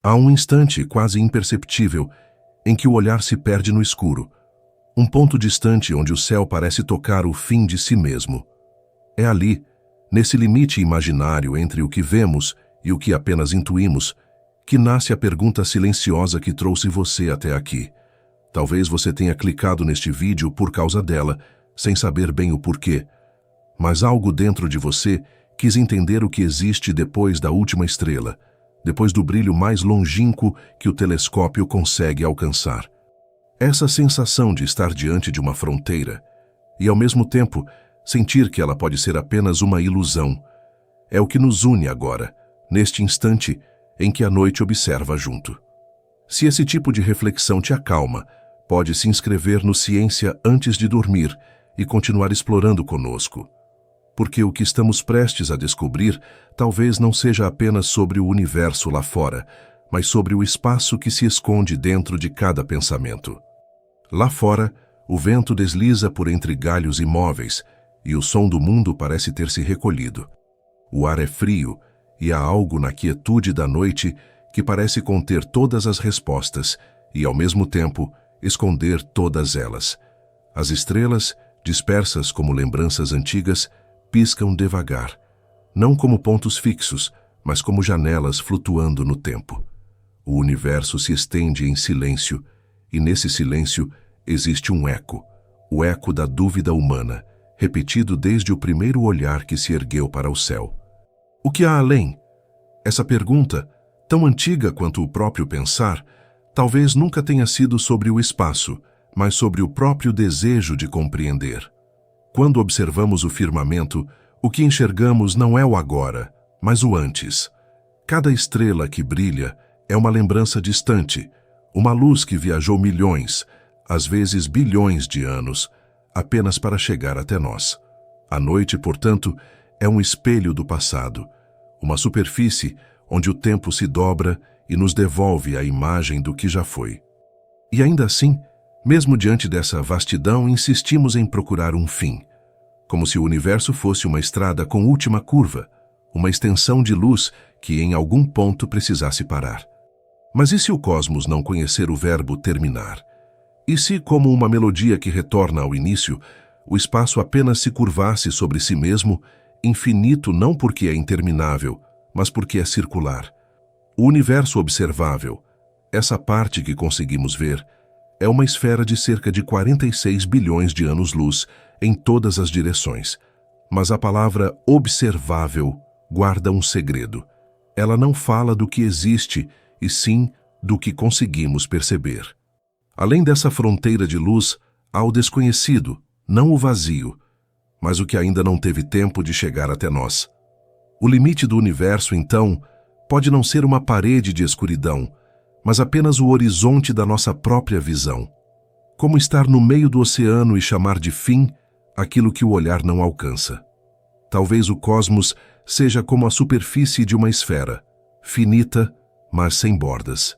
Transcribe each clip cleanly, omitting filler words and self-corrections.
Há um instante quase imperceptível em que o olhar se perde no escuro, um ponto distante onde o céu parece tocar o fim de si mesmo. É ali, nesse limite imaginário entre o que vemos e o que apenas intuímos, que nasce a pergunta silenciosa que trouxe você até aqui. Talvez você tenha clicado neste vídeo por causa dela, sem saber bem o porquê. Mas algo dentro de você quis entender o que existe depois da última estrela, depois do brilho mais longínquo que o telescópio consegue alcançar. Essa sensação de estar diante de uma fronteira e, ao mesmo tempo, sentir que ela pode ser apenas uma ilusão, é o que nos une agora, neste instante em que a noite observa junto. Se esse tipo de reflexão te acalma, pode se inscrever no Ciência antes de dormir e continuar explorando conosco. Porque o que estamos prestes a descobrir talvez não seja apenas sobre o universo lá fora, mas sobre o espaço que se esconde dentro de cada pensamento. Lá fora, o vento desliza por entre galhos imóveis e o som do mundo parece ter se recolhido. O ar é frio e há algo na quietude da noite que parece conter todas as respostas e, ao mesmo tempo, esconder todas elas. As estrelas, dispersas como lembranças antigas, piscam devagar, não como pontos fixos, mas como janelas flutuando no tempo. O universo se estende em silêncio, e nesse silêncio existe um eco, o eco da dúvida humana, repetido desde o primeiro olhar que se ergueu para o céu. O que há além? Essa pergunta, tão antiga quanto o próprio pensar, talvez nunca tenha sido sobre o espaço, mas sobre o próprio desejo de compreender. Quando observamos o firmamento, o que enxergamos não é o agora, mas o antes. Cada estrela que brilha é uma lembrança distante, uma luz que viajou milhões, às vezes bilhões de anos, apenas para chegar até nós. A noite, portanto, é um espelho do passado, uma superfície onde o tempo se dobra e nos devolve a imagem do que já foi. E ainda assim, mesmo diante dessa vastidão, insistimos em procurar um fim, como se o universo fosse uma estrada com última curva, uma extensão de luz que em algum ponto precisasse parar. Mas e se o cosmos não conhecer o verbo terminar? E se, como uma melodia que retorna ao início, o espaço apenas se curvasse sobre si mesmo, infinito não porque é interminável, mas porque é circular? O universo observável, essa parte que conseguimos ver, é uma esfera de cerca de 46 bilhões de anos-luz em todas as direções. Mas a palavra observável guarda um segredo. Ela não fala do que existe, e sim do que conseguimos perceber. Além dessa fronteira de luz, há o desconhecido, não o vazio, mas o que ainda não teve tempo de chegar até nós. O limite do universo, então, pode não ser uma parede de escuridão, mas apenas o horizonte da nossa própria visão. Como estar no meio do oceano e chamar de fim aquilo que o olhar não alcança. Talvez o cosmos seja como a superfície de uma esfera, finita, mas sem bordas.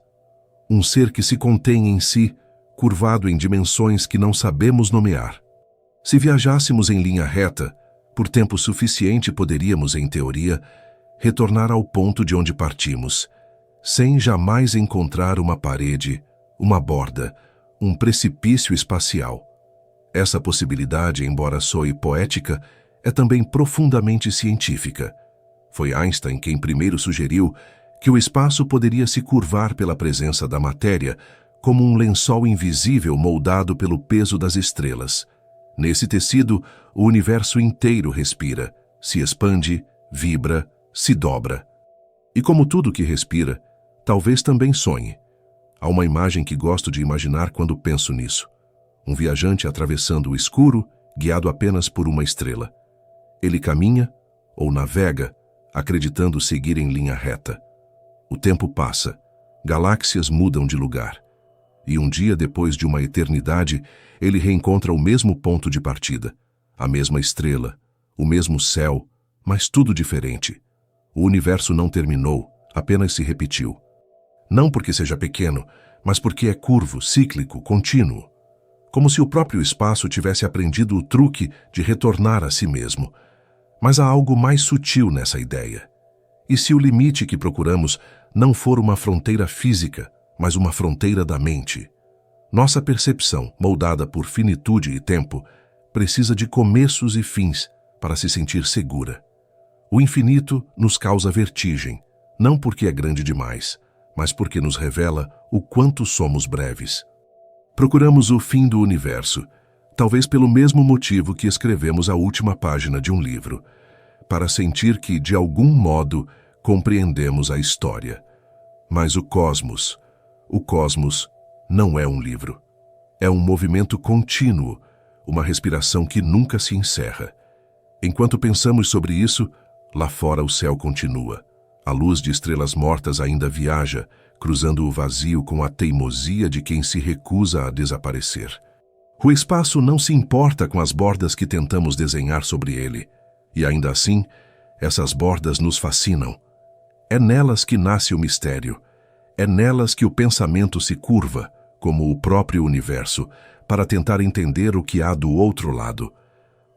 Um ser que se contém em si, curvado em dimensões que não sabemos nomear. Se viajássemos em linha reta, por tempo suficiente poderíamos, em teoria, retornar ao ponto de onde partimos, sem jamais encontrar uma parede, uma borda, um precipício espacial. Essa possibilidade, embora soe poética, é também profundamente científica. Foi Einstein quem primeiro sugeriu que o espaço poderia se curvar pela presença da matéria, como um lençol invisível moldado pelo peso das estrelas. Nesse tecido, o universo inteiro respira, se expande, vibra, se dobra. E como tudo que respira, talvez também sonhe. Há uma imagem que gosto de imaginar quando penso nisso. Um viajante atravessando o escuro, guiado apenas por uma estrela. Ele caminha, ou navega, acreditando seguir em linha reta. O tempo passa, galáxias mudam de lugar. E um dia depois de uma eternidade, ele reencontra o mesmo ponto de partida, a mesma estrela, o mesmo céu, mas tudo diferente. O universo não terminou, apenas se repetiu. Não porque seja pequeno, mas porque é curvo, cíclico, contínuo. Como se o próprio espaço tivesse aprendido o truque de retornar a si mesmo. Mas há algo mais sutil nessa ideia. E se o limite que procuramos não for uma fronteira física, mas uma fronteira da mente. Nossa percepção, moldada por finitude e tempo, precisa de começos e fins para se sentir segura. O infinito nos causa vertigem, não porque é grande demais, mas porque nos revela o quanto somos breves. Procuramos o fim do universo, talvez pelo mesmo motivo que escrevemos a última página de um livro, para sentir que, de algum modo, compreendemos a história. Mas o cosmos não é um livro. É um movimento contínuo, uma respiração que nunca se encerra. Enquanto pensamos sobre isso, lá fora o céu continua. A luz de estrelas mortas ainda viaja, cruzando o vazio com a teimosia de quem se recusa a desaparecer. O espaço não se importa com as bordas que tentamos desenhar sobre ele. E ainda assim, essas bordas nos fascinam. É nelas que nasce o mistério. É nelas que o pensamento se curva, como o próprio universo, para tentar entender o que há do outro lado.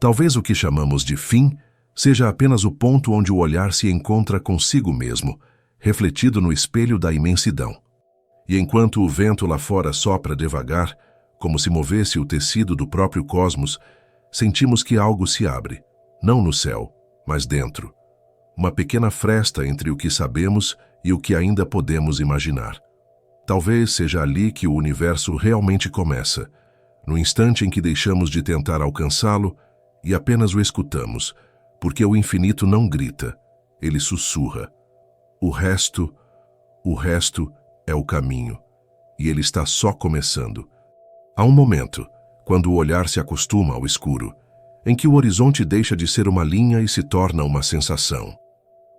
Talvez o que chamamos de fim seja apenas o ponto onde o olhar se encontra consigo mesmo, refletido no espelho da imensidão. E enquanto o vento lá fora sopra devagar, como se movesse o tecido do próprio cosmos, sentimos que algo se abre, não no céu, mas dentro. Uma pequena fresta entre o que sabemos e o que ainda podemos imaginar. Talvez seja ali que o universo realmente começa, no instante em que deixamos de tentar alcançá-lo e apenas o escutamos, porque o infinito não grita, ele sussurra. O resto é o caminho, e ele está só começando. Há um momento, quando o olhar se acostuma ao escuro, em que o horizonte deixa de ser uma linha e se torna uma sensação.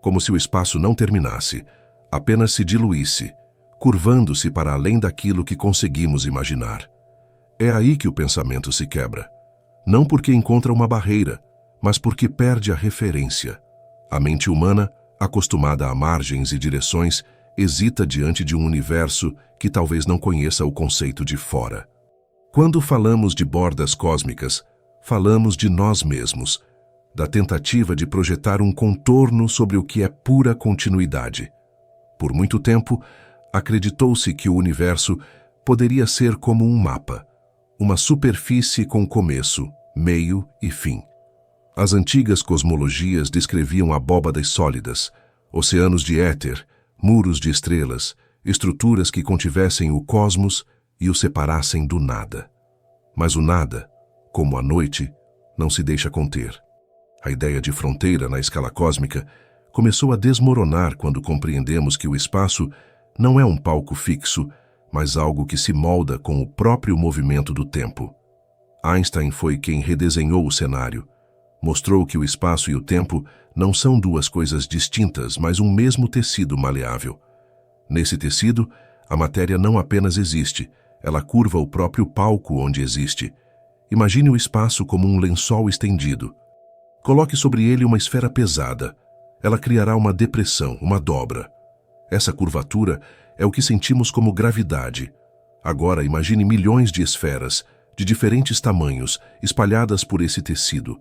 Como se o espaço não terminasse, apenas se diluísse, curvando-se para além daquilo que conseguimos imaginar. É aí que o pensamento se quebra. Não porque encontra uma barreira, mas porque perde a referência. A mente humana, acostumada a margens e direções, hesita diante de um universo que talvez não conheça o conceito de fora. Quando falamos de bordas cósmicas, falamos de nós mesmos, da tentativa de projetar um contorno sobre o que é pura continuidade. Por muito tempo, acreditou-se que o universo poderia ser como um mapa, uma superfície com começo, meio e fim. As antigas cosmologias descreviam abóbadas sólidas, oceanos de éter, muros de estrelas, estruturas que contivessem o cosmos e o separassem do nada. Mas o nada, como a noite, não se deixa conter. A ideia de fronteira na escala cósmica começou a desmoronar quando compreendemos que o espaço não é um palco fixo, mas algo que se molda com o próprio movimento do tempo. Einstein foi quem redesenhou o cenário. Mostrou que o espaço e o tempo não são duas coisas distintas, mas um mesmo tecido maleável. Nesse tecido, a matéria não apenas existe, ela curva o próprio palco onde existe. Imagine o espaço como um lençol estendido. Coloque sobre ele uma esfera pesada. Ela criará uma depressão, uma dobra. Essa curvatura é o que sentimos como gravidade. Agora imagine milhões de esferas, de diferentes tamanhos, espalhadas por esse tecido.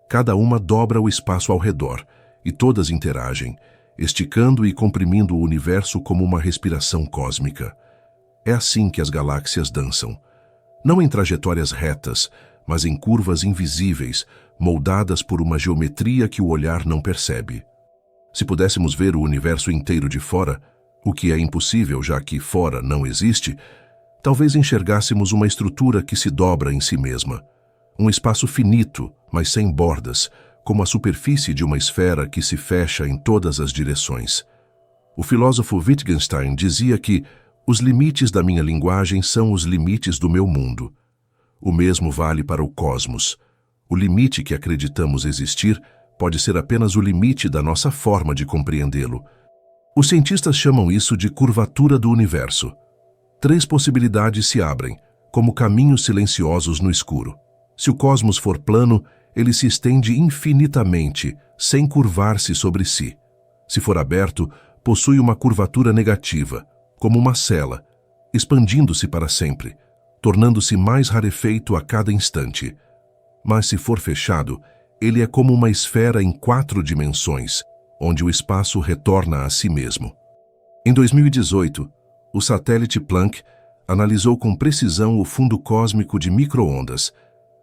Cada uma dobra o espaço ao redor, e todas interagem, esticando e comprimindo o universo como uma respiração cósmica. É assim que as galáxias dançam. Não em trajetórias retas, mas em curvas invisíveis, moldadas por uma geometria que o olhar não percebe. Se pudéssemos ver o universo inteiro de fora, o que é impossível já que fora não existe, talvez enxergássemos uma estrutura que se dobra em si mesma. Um espaço finito, mas sem bordas, como a superfície de uma esfera que se fecha em todas as direções. O filósofo Wittgenstein dizia que os limites da minha linguagem são os limites do meu mundo. O mesmo vale para o cosmos. O limite que acreditamos existir pode ser apenas o limite da nossa forma de compreendê-lo. Os cientistas chamam isso de curvatura do universo. 3 possibilidades se abrem, como caminhos silenciosos no escuro. Se o cosmos for plano, ele se estende infinitamente, sem curvar-se sobre si. Se for aberto, possui uma curvatura negativa, como uma cela, expandindo-se para sempre, tornando-se mais rarefeito a cada instante. Mas se for fechado, ele é como uma esfera em 4 dimensões, onde o espaço retorna a si mesmo. Em 2018, o satélite Planck analisou com precisão o fundo cósmico de micro-ondas,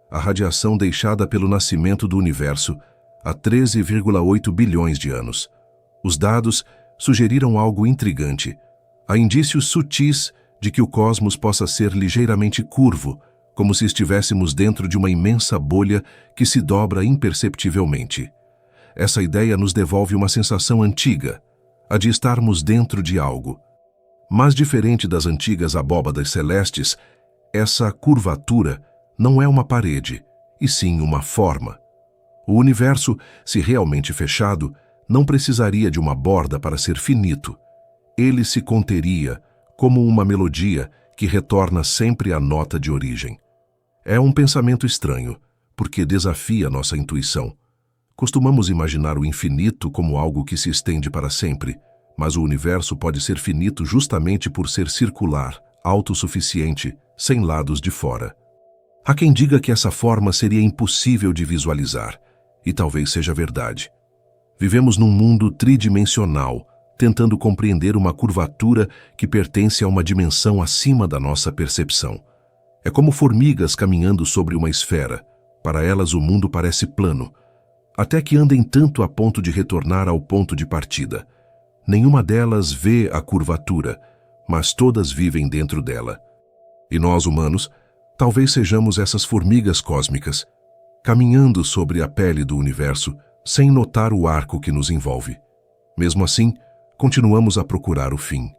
a radiação deixada pelo nascimento do universo há 13,8 bilhões de anos. Os dados sugeriram algo intrigante. Há indícios sutis de que o cosmos possa ser ligeiramente curvo, como se estivéssemos dentro de uma imensa bolha que se dobra imperceptivelmente. Essa ideia nos devolve uma sensação antiga, a de estarmos dentro de algo. Mas diferente das antigas abóbadas celestes, essa curvatura não é uma parede, e sim uma forma. O universo, se realmente fechado, não precisaria de uma borda para ser finito. Ele se conteria, como uma melodia que retorna sempre à nota de origem. É um pensamento estranho, porque desafia nossa intuição. Costumamos imaginar o infinito como algo que se estende para sempre, mas o universo pode ser finito justamente por ser circular, autossuficiente, sem lados de fora. Há quem diga que essa forma seria impossível de visualizar, e talvez seja verdade. Vivemos num mundo tridimensional, tentando compreender uma curvatura que pertence a uma dimensão acima da nossa percepção. É como formigas caminhando sobre uma esfera. Para elas o mundo parece plano, até que andem tanto a ponto de retornar ao ponto de partida. Nenhuma delas vê a curvatura, mas todas vivem dentro dela. E nós, humanos, talvez sejamos essas formigas cósmicas, caminhando sobre a pele do universo, sem notar o arco que nos envolve. Mesmo assim, continuamos a procurar o fim.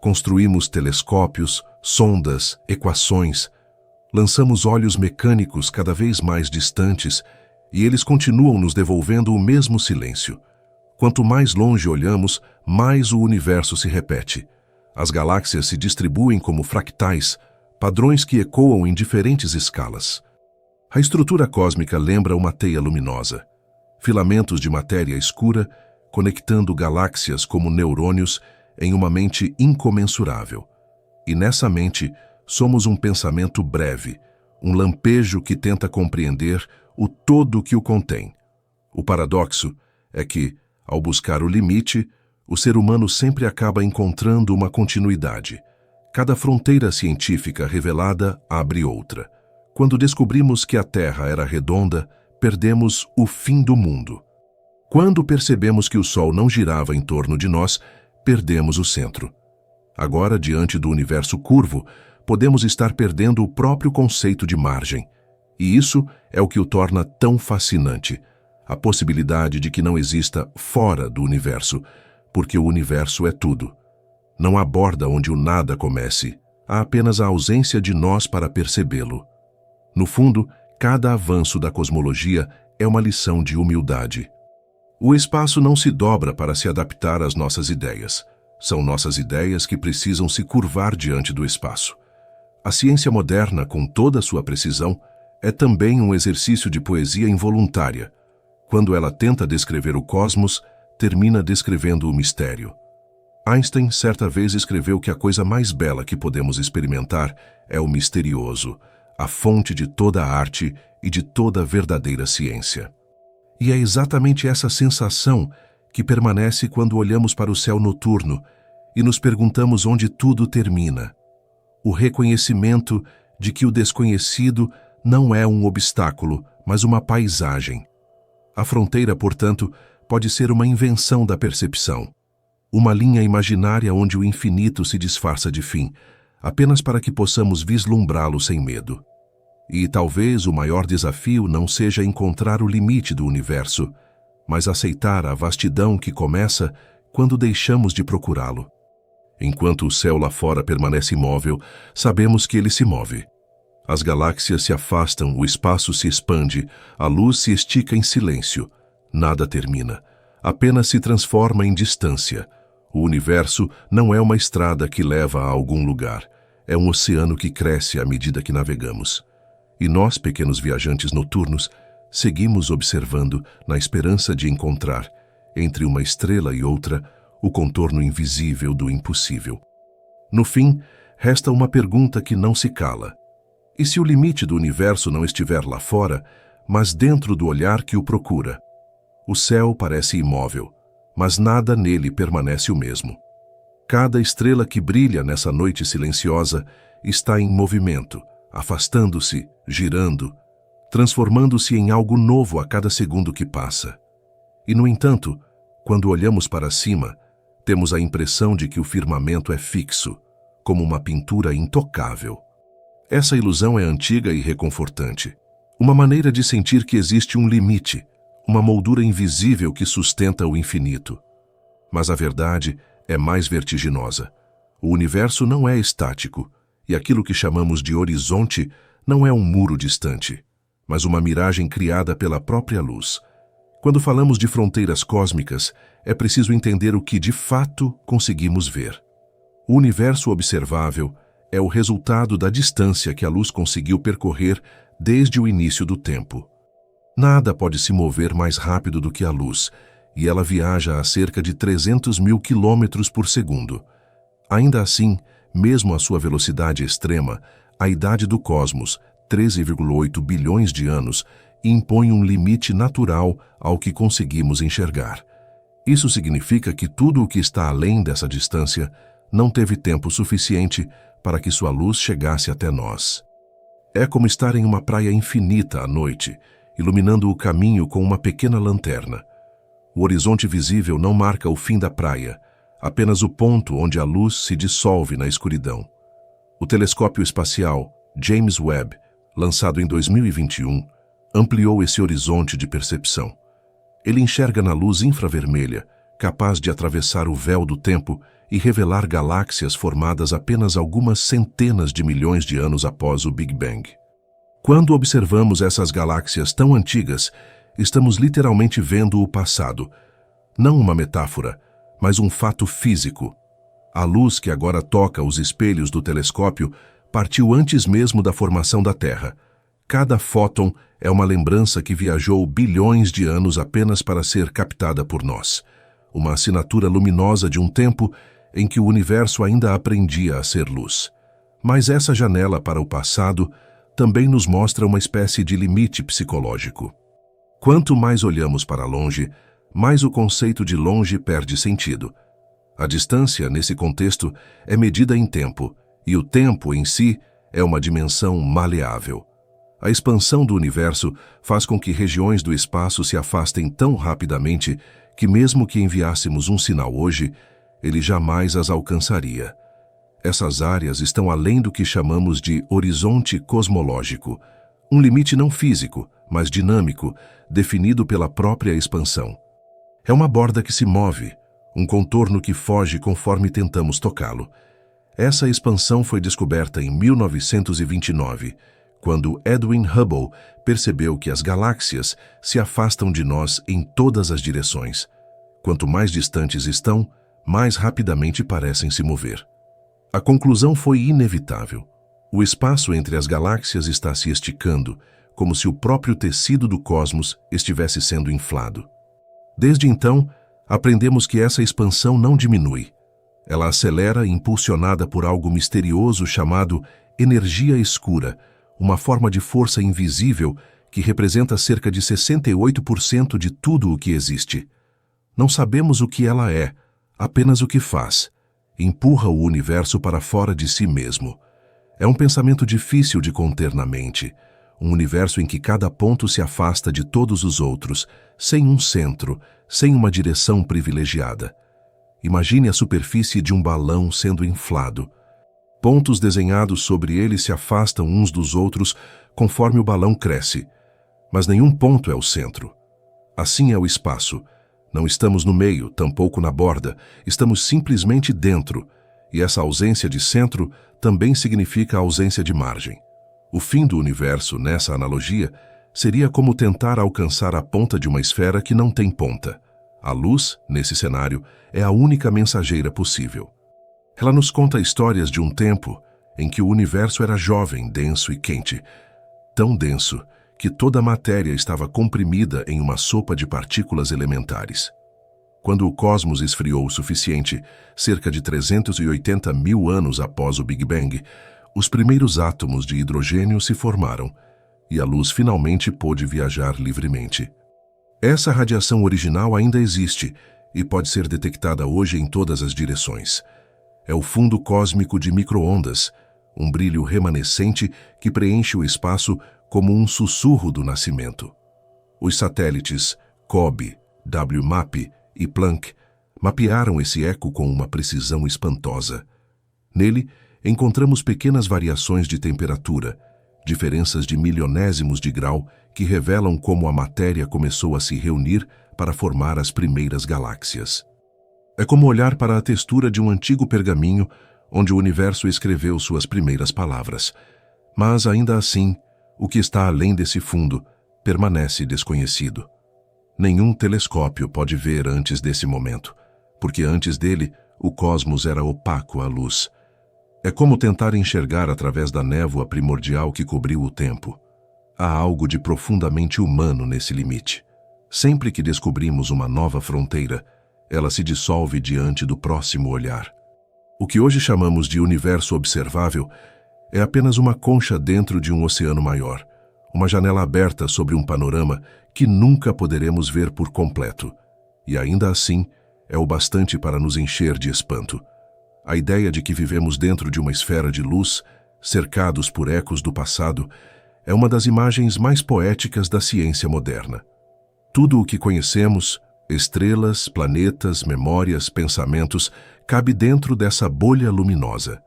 Construímos telescópios, sondas, equações, lançamos olhos mecânicos cada vez mais distantes e eles continuam nos devolvendo o mesmo silêncio. Quanto mais longe olhamos, mais o universo se repete. As galáxias se distribuem como fractais, padrões que ecoam em diferentes escalas. A estrutura cósmica lembra uma teia luminosa. Filamentos de matéria escura conectando galáxias como neurônios em uma mente incomensurável. E nessa mente, somos um pensamento breve, um lampejo que tenta compreender o todo que o contém. O paradoxo é que, ao buscar o limite, o ser humano sempre acaba encontrando uma continuidade. Cada fronteira científica revelada abre outra. Quando descobrimos que a Terra era redonda, perdemos o fim do mundo. Quando percebemos que o Sol não girava em torno de nós, perdemos o centro. Agora, diante do universo curvo, podemos estar perdendo o próprio conceito de margem. E isso é o que o torna tão fascinante. A possibilidade de que não exista fora do universo, porque o universo é tudo. Não há borda onde o nada comece, há apenas a ausência de nós para percebê-lo. No fundo, cada avanço da cosmologia é uma lição de humildade. O espaço não se dobra para se adaptar às nossas ideias. São nossas ideias que precisam se curvar diante do espaço. A ciência moderna, com toda a sua precisão, é também um exercício de poesia involuntária. Quando ela tenta descrever o cosmos, termina descrevendo o mistério. Einstein certa vez escreveu que a coisa mais bela que podemos experimentar é o misterioso, a fonte de toda a arte e de toda a verdadeira ciência. E é exatamente essa sensação que permanece quando olhamos para o céu noturno e nos perguntamos onde tudo termina. O reconhecimento de que o desconhecido não é um obstáculo, mas uma paisagem. A fronteira, portanto, pode ser uma invenção da percepção. Uma linha imaginária onde o infinito se disfarça de fim, apenas para que possamos vislumbrá-lo sem medo. E talvez o maior desafio não seja encontrar o limite do universo, mas aceitar a vastidão que começa quando deixamos de procurá-lo. Enquanto o céu lá fora permanece imóvel, sabemos que ele se move. As galáxias se afastam, o espaço se expande, a luz se estica em silêncio. Nada termina, apenas se transforma em distância. O universo não é uma estrada que leva a algum lugar, é um oceano que cresce à medida que navegamos. E nós, pequenos viajantes noturnos, seguimos observando na esperança de encontrar, entre uma estrela e outra, o contorno invisível do impossível. No fim, resta uma pergunta que não se cala. E se o limite do universo não estiver lá fora, mas dentro do olhar que o procura? O céu parece imóvel, mas nada nele permanece o mesmo. Cada estrela que brilha nessa noite silenciosa está em movimento, afastando-se, girando, transformando-se em algo novo a cada segundo que passa. E, no entanto, quando olhamos para cima, temos a impressão de que o firmamento é fixo, como uma pintura intocável. Essa ilusão é antiga e reconfortante. Uma maneira de sentir que existe um limite, uma moldura invisível que sustenta o infinito. Mas a verdade é mais vertiginosa. O universo não é estático, e aquilo que chamamos de horizonte não é um muro distante, mas uma miragem criada pela própria luz. Quando falamos de fronteiras cósmicas, é preciso entender o que de fato conseguimos ver. O universo observável é o resultado da distância que a luz conseguiu percorrer desde o início do tempo. Nada pode se mover mais rápido do que a luz, e ela viaja a cerca de 300 mil quilômetros por segundo. Ainda assim, mesmo a sua velocidade extrema, a idade do cosmos, 13,8 bilhões de anos, impõe um limite natural ao que conseguimos enxergar. Isso significa que tudo o que está além dessa distância não teve tempo suficiente para que sua luz chegasse até nós. É como estar em uma praia infinita à noite, iluminando o caminho com uma pequena lanterna. O horizonte visível não marca o fim da praia, apenas o ponto onde a luz se dissolve na escuridão. O telescópio espacial James Webb, lançado em 2021, ampliou esse horizonte de percepção. Ele enxerga na luz infravermelha, capaz de atravessar o véu do tempo e revelar galáxias formadas apenas algumas centenas de milhões de anos após o Big Bang. Quando observamos essas galáxias tão antigas, estamos literalmente vendo o passado. Não uma metáfora, mas um fato físico. A luz que agora toca os espelhos do telescópio partiu antes mesmo da formação da Terra. Cada fóton é uma lembrança que viajou bilhões de anos apenas para ser captada por nós. Uma assinatura luminosa de um tempo em que o universo ainda aprendia a ser luz. Mas essa janela para o passado também nos mostra uma espécie de limite psicológico. Quanto mais olhamos para longe, mais o conceito de longe perde sentido. A distância, nesse contexto, é medida em tempo, e o tempo em si é uma dimensão maleável. A expansão do universo faz com que regiões do espaço se afastem tão rapidamente que, mesmo que enviássemos um sinal hoje, ele jamais as alcançaria. Essas áreas estão além do que chamamos de horizonte cosmológico, um limite não físico, mas dinâmico, definido pela própria expansão. É uma borda que se move, um contorno que foge conforme tentamos tocá-lo. Essa expansão foi descoberta em 1929, quando Edwin Hubble percebeu que as galáxias se afastam de nós em todas as direções. Quanto mais distantes estão, mais rapidamente parecem se mover. A conclusão foi inevitável. O espaço entre as galáxias está se esticando, como se o próprio tecido do cosmos estivesse sendo inflado. Desde então, aprendemos que essa expansão não diminui. Ela acelera, impulsionada por algo misterioso chamado energia escura, uma forma de força invisível que representa cerca de 68% de tudo o que existe. Não sabemos o que ela é, apenas o que faz. Empurra o universo para fora de si mesmo. É um pensamento difícil de conter na mente, um universo em que cada ponto se afasta de todos os outros, sem um centro, sem uma direção privilegiada. Imagine a superfície de um balão sendo inflado. Pontos desenhados sobre ele se afastam uns dos outros conforme o balão cresce, mas nenhum ponto é o centro. Assim é o espaço. Não estamos no meio, tampouco na borda, estamos simplesmente dentro, e essa ausência de centro também significa ausência de margem. O fim do universo, nessa analogia, seria como tentar alcançar a ponta de uma esfera que não tem ponta. A luz, nesse cenário, é a única mensageira possível. Ela nos conta histórias de um tempo em que o universo era jovem, denso e quente, tão denso que toda a matéria estava comprimida em uma sopa de partículas elementares. Quando o cosmos esfriou o suficiente, cerca de 380 mil anos após o Big Bang, os primeiros átomos de hidrogênio se formaram e a luz finalmente pôde viajar livremente. Essa radiação original ainda existe e pode ser detectada hoje em todas as direções. É o fundo cósmico de micro-ondas, um brilho remanescente que preenche o espaço como um sussurro do nascimento. Os satélites COBE, WMAP e Planck mapearam esse eco com uma precisão espantosa. Nele, encontramos pequenas variações de temperatura, diferenças de milionésimos de grau que revelam como a matéria começou a se reunir para formar as primeiras galáxias. É como olhar para a textura de um antigo pergaminho onde o universo escreveu suas primeiras palavras. Mas, ainda assim, o que está além desse fundo permanece desconhecido. Nenhum telescópio pode ver antes desse momento, porque antes dele o cosmos era opaco à luz. É como tentar enxergar através da névoa primordial que cobriu o tempo. Há algo de profundamente humano nesse limite. Sempre que descobrimos uma nova fronteira, ela se dissolve diante do próximo olhar. O que hoje chamamos de universo observável é apenas uma concha dentro de um oceano maior, uma janela aberta sobre um panorama que nunca poderemos ver por completo. E ainda assim, é o bastante para nos encher de espanto. A ideia de que vivemos dentro de uma esfera de luz, cercados por ecos do passado, é uma das imagens mais poéticas da ciência moderna. Tudo o que conhecemos, estrelas, planetas, memórias, pensamentos, cabe dentro dessa bolha luminosa.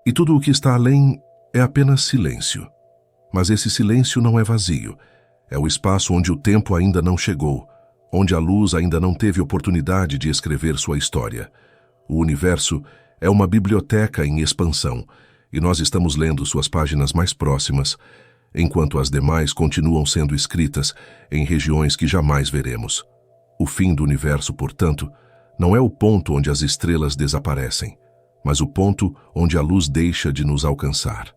E tudo o que está além é apenas silêncio. Mas esse silêncio não é vazio. É o espaço onde o tempo ainda não chegou, onde a luz ainda não teve oportunidade de escrever sua história. O universo é uma biblioteca em expansão, e nós estamos lendo suas páginas mais próximas, enquanto as demais continuam sendo escritas em regiões que jamais veremos. O fim do universo, portanto, não é o ponto onde as estrelas desaparecem, mas o ponto onde a luz deixa de nos alcançar.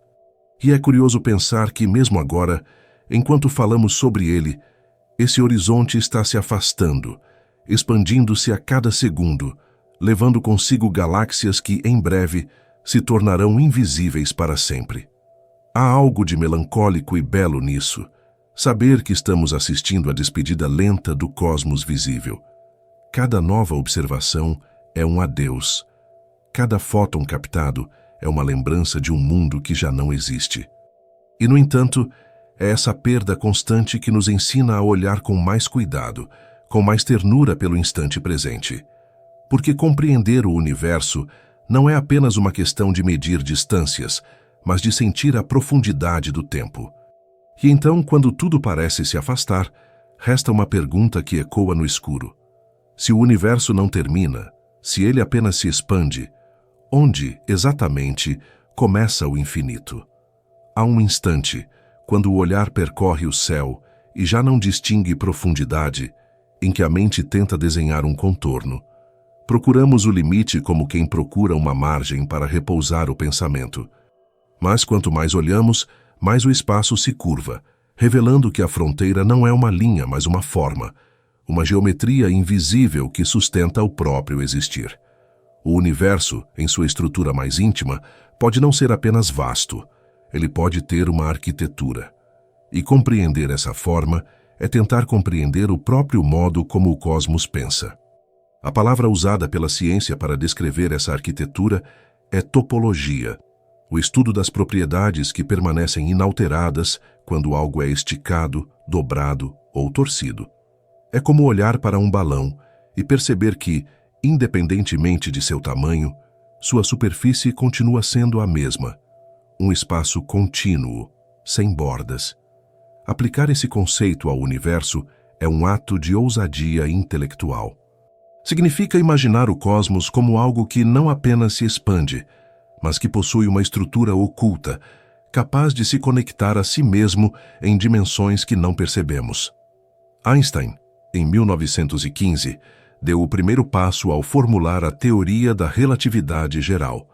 E é curioso pensar que, mesmo agora, enquanto falamos sobre ele, esse horizonte está se afastando, expandindo-se a cada segundo, levando consigo galáxias que, em breve, se tornarão invisíveis para sempre. Há algo de melancólico e belo nisso, saber que estamos assistindo à despedida lenta do cosmos visível. Cada nova observação é um adeus. Cada fóton captado é uma lembrança de um mundo que já não existe. E, no entanto, é essa perda constante que nos ensina a olhar com mais cuidado, com mais ternura pelo instante presente. Porque compreender o universo não é apenas uma questão de medir distâncias, mas de sentir a profundidade do tempo. E então, quando tudo parece se afastar, resta uma pergunta que ecoa no escuro. Se o universo não termina, se ele apenas se expande, onde, exatamente, começa o infinito? Há um instante, quando o olhar percorre o céu e já não distingue profundidade, em que a mente tenta desenhar um contorno. Procuramos o limite como quem procura uma margem para repousar o pensamento. Mas quanto mais olhamos, mais o espaço se curva, revelando que a fronteira não é uma linha, mas uma forma, uma geometria invisível que sustenta o próprio existir. O universo, em sua estrutura mais íntima, pode não ser apenas vasto, ele pode ter uma arquitetura. E compreender essa forma é tentar compreender o próprio modo como o cosmos pensa. A palavra usada pela ciência para descrever essa arquitetura é topologia, o estudo das propriedades que permanecem inalteradas quando algo é esticado, dobrado ou torcido. É como olhar para um balão e perceber que, independentemente de seu tamanho, sua superfície continua sendo a mesma, um espaço contínuo, sem bordas. Aplicar esse conceito ao universo é um ato de ousadia intelectual. Significa imaginar o cosmos como algo que não apenas se expande, mas que possui uma estrutura oculta, capaz de se conectar a si mesmo em dimensões que não percebemos. Einstein, em 1915, deu o primeiro passo ao formular a teoria da relatividade geral.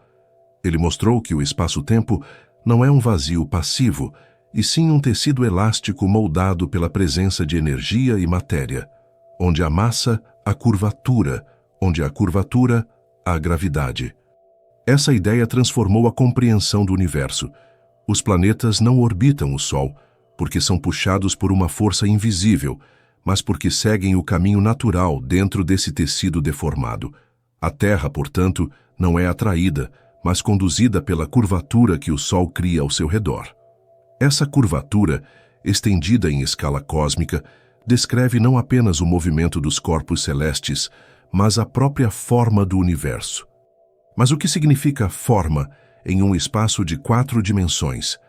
Ele mostrou que o espaço-tempo não é um vazio passivo, e sim um tecido elástico moldado pela presença de energia e matéria, onde a massa, a curvatura, onde a curvatura, a gravidade. Essa ideia transformou a compreensão do universo. Os planetas não orbitam o Sol, porque são puxados por uma força invisível, mas porque seguem o caminho natural dentro desse tecido deformado. A Terra, portanto, não é atraída, mas conduzida pela curvatura que o Sol cria ao seu redor. Essa curvatura, estendida em escala cósmica, descreve não apenas o movimento dos corpos celestes, mas a própria forma do universo. Mas o que significa forma em um espaço de 4 dimensões?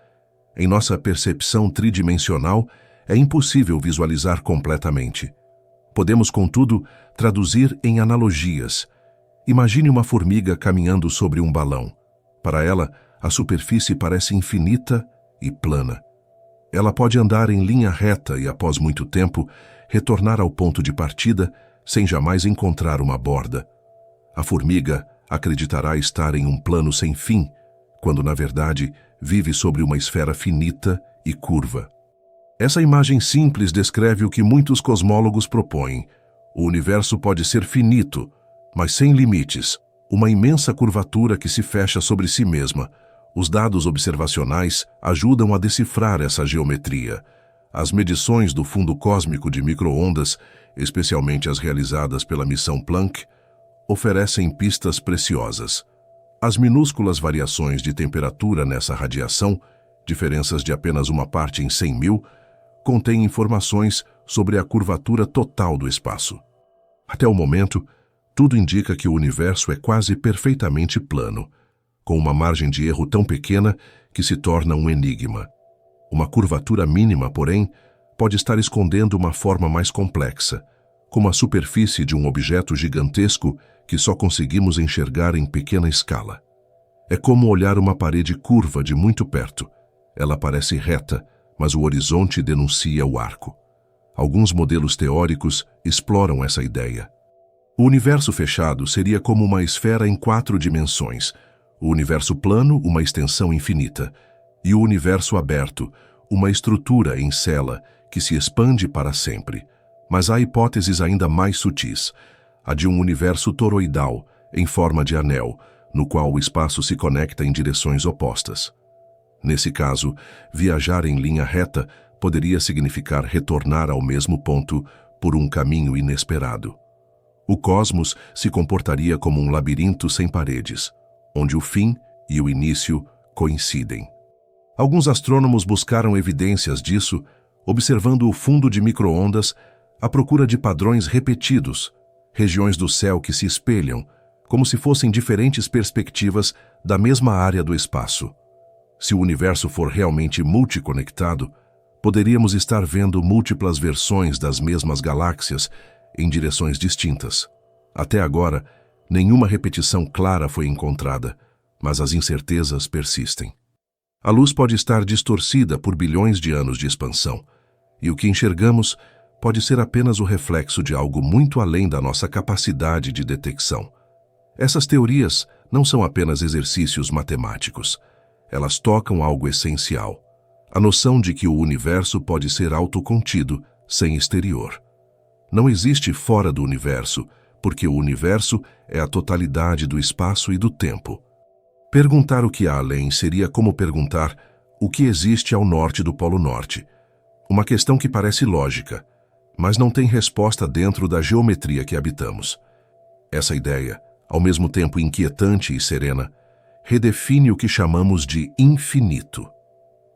Em nossa percepção tridimensional, é impossível visualizar completamente. Podemos, contudo, traduzir em analogias. Imagine uma formiga caminhando sobre um balão. Para ela, a superfície parece infinita e plana. Ela pode andar em linha reta e, após muito tempo, retornar ao ponto de partida sem jamais encontrar uma borda. A formiga acreditará estar em um plano sem fim, quando, na verdade, vive sobre uma esfera finita e curva. Essa imagem simples descreve o que muitos cosmólogos propõem. O universo pode ser finito, mas sem limites, uma imensa curvatura que se fecha sobre si mesma. Os dados observacionais ajudam a decifrar essa geometria. As medições do fundo cósmico de micro-ondas, especialmente as realizadas pela missão Planck, oferecem pistas preciosas. As minúsculas variações de temperatura nessa radiação, diferenças de apenas uma parte em 100.000, contêm informações sobre a curvatura total do espaço. Até o momento, tudo indica que o universo é quase perfeitamente plano, com uma margem de erro tão pequena que se torna um enigma. Uma curvatura mínima, porém, pode estar escondendo uma forma mais complexa, como a superfície de um objeto gigantesco que só conseguimos enxergar em pequena escala. É como olhar uma parede curva de muito perto. Ela parece reta, mas o horizonte denuncia o arco. Alguns modelos teóricos exploram essa ideia. O universo fechado seria como uma esfera em 4 dimensões, o universo plano, uma extensão infinita, e o universo aberto, uma estrutura em cela que se expande para sempre. Mas há hipóteses ainda mais sutis, a de um universo toroidal, em forma de anel, no qual o espaço se conecta em direções opostas. Nesse caso, viajar em linha reta poderia significar retornar ao mesmo ponto por um caminho inesperado. O cosmos se comportaria como um labirinto sem paredes, onde o fim e o início coincidem. Alguns astrônomos buscaram evidências disso, observando o fundo de micro-ondas à procura de padrões repetidos, regiões do céu que se espelham, como se fossem diferentes perspectivas da mesma área do espaço. Se o universo for realmente multiconectado, poderíamos estar vendo múltiplas versões das mesmas galáxias em direções distintas. Até agora, nenhuma repetição clara foi encontrada, mas as incertezas persistem. A luz pode estar distorcida por bilhões de anos de expansão, e o que enxergamos pode ser apenas o reflexo de algo muito além da nossa capacidade de detecção. Essas teorias não são apenas exercícios matemáticos. Elas tocam algo essencial, a noção de que o universo pode ser autocontido, sem exterior. Não existe fora do universo, porque o universo é a totalidade do espaço e do tempo. Perguntar o que há além seria como perguntar o que existe ao norte do Polo Norte. Uma questão que parece lógica, mas não tem resposta dentro da geometria que habitamos. Essa ideia, ao mesmo tempo inquietante e serena, redefine o que chamamos de infinito.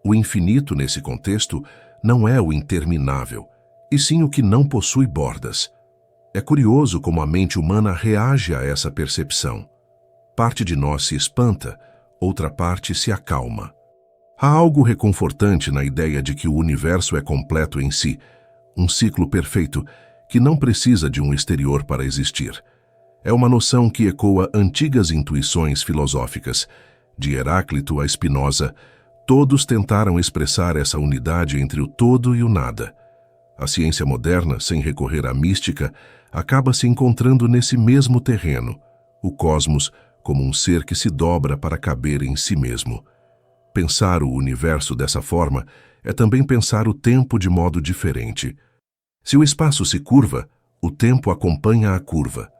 O infinito, nesse contexto, não é o interminável, e sim o que não possui bordas. É curioso como a mente humana reage a essa percepção. Parte de nós se espanta, outra parte se acalma. Há algo reconfortante na ideia de que o universo é completo em si, um ciclo perfeito que não precisa de um exterior para existir. É uma noção que ecoa antigas intuições filosóficas. De Heráclito a Spinoza, todos tentaram expressar essa unidade entre o todo e o nada. A ciência moderna, sem recorrer à mística, acaba se encontrando nesse mesmo terreno, o cosmos como um ser que se dobra para caber em si mesmo. Pensar o universo dessa forma é também pensar o tempo de modo diferente. Se o espaço se curva, o tempo acompanha a curva.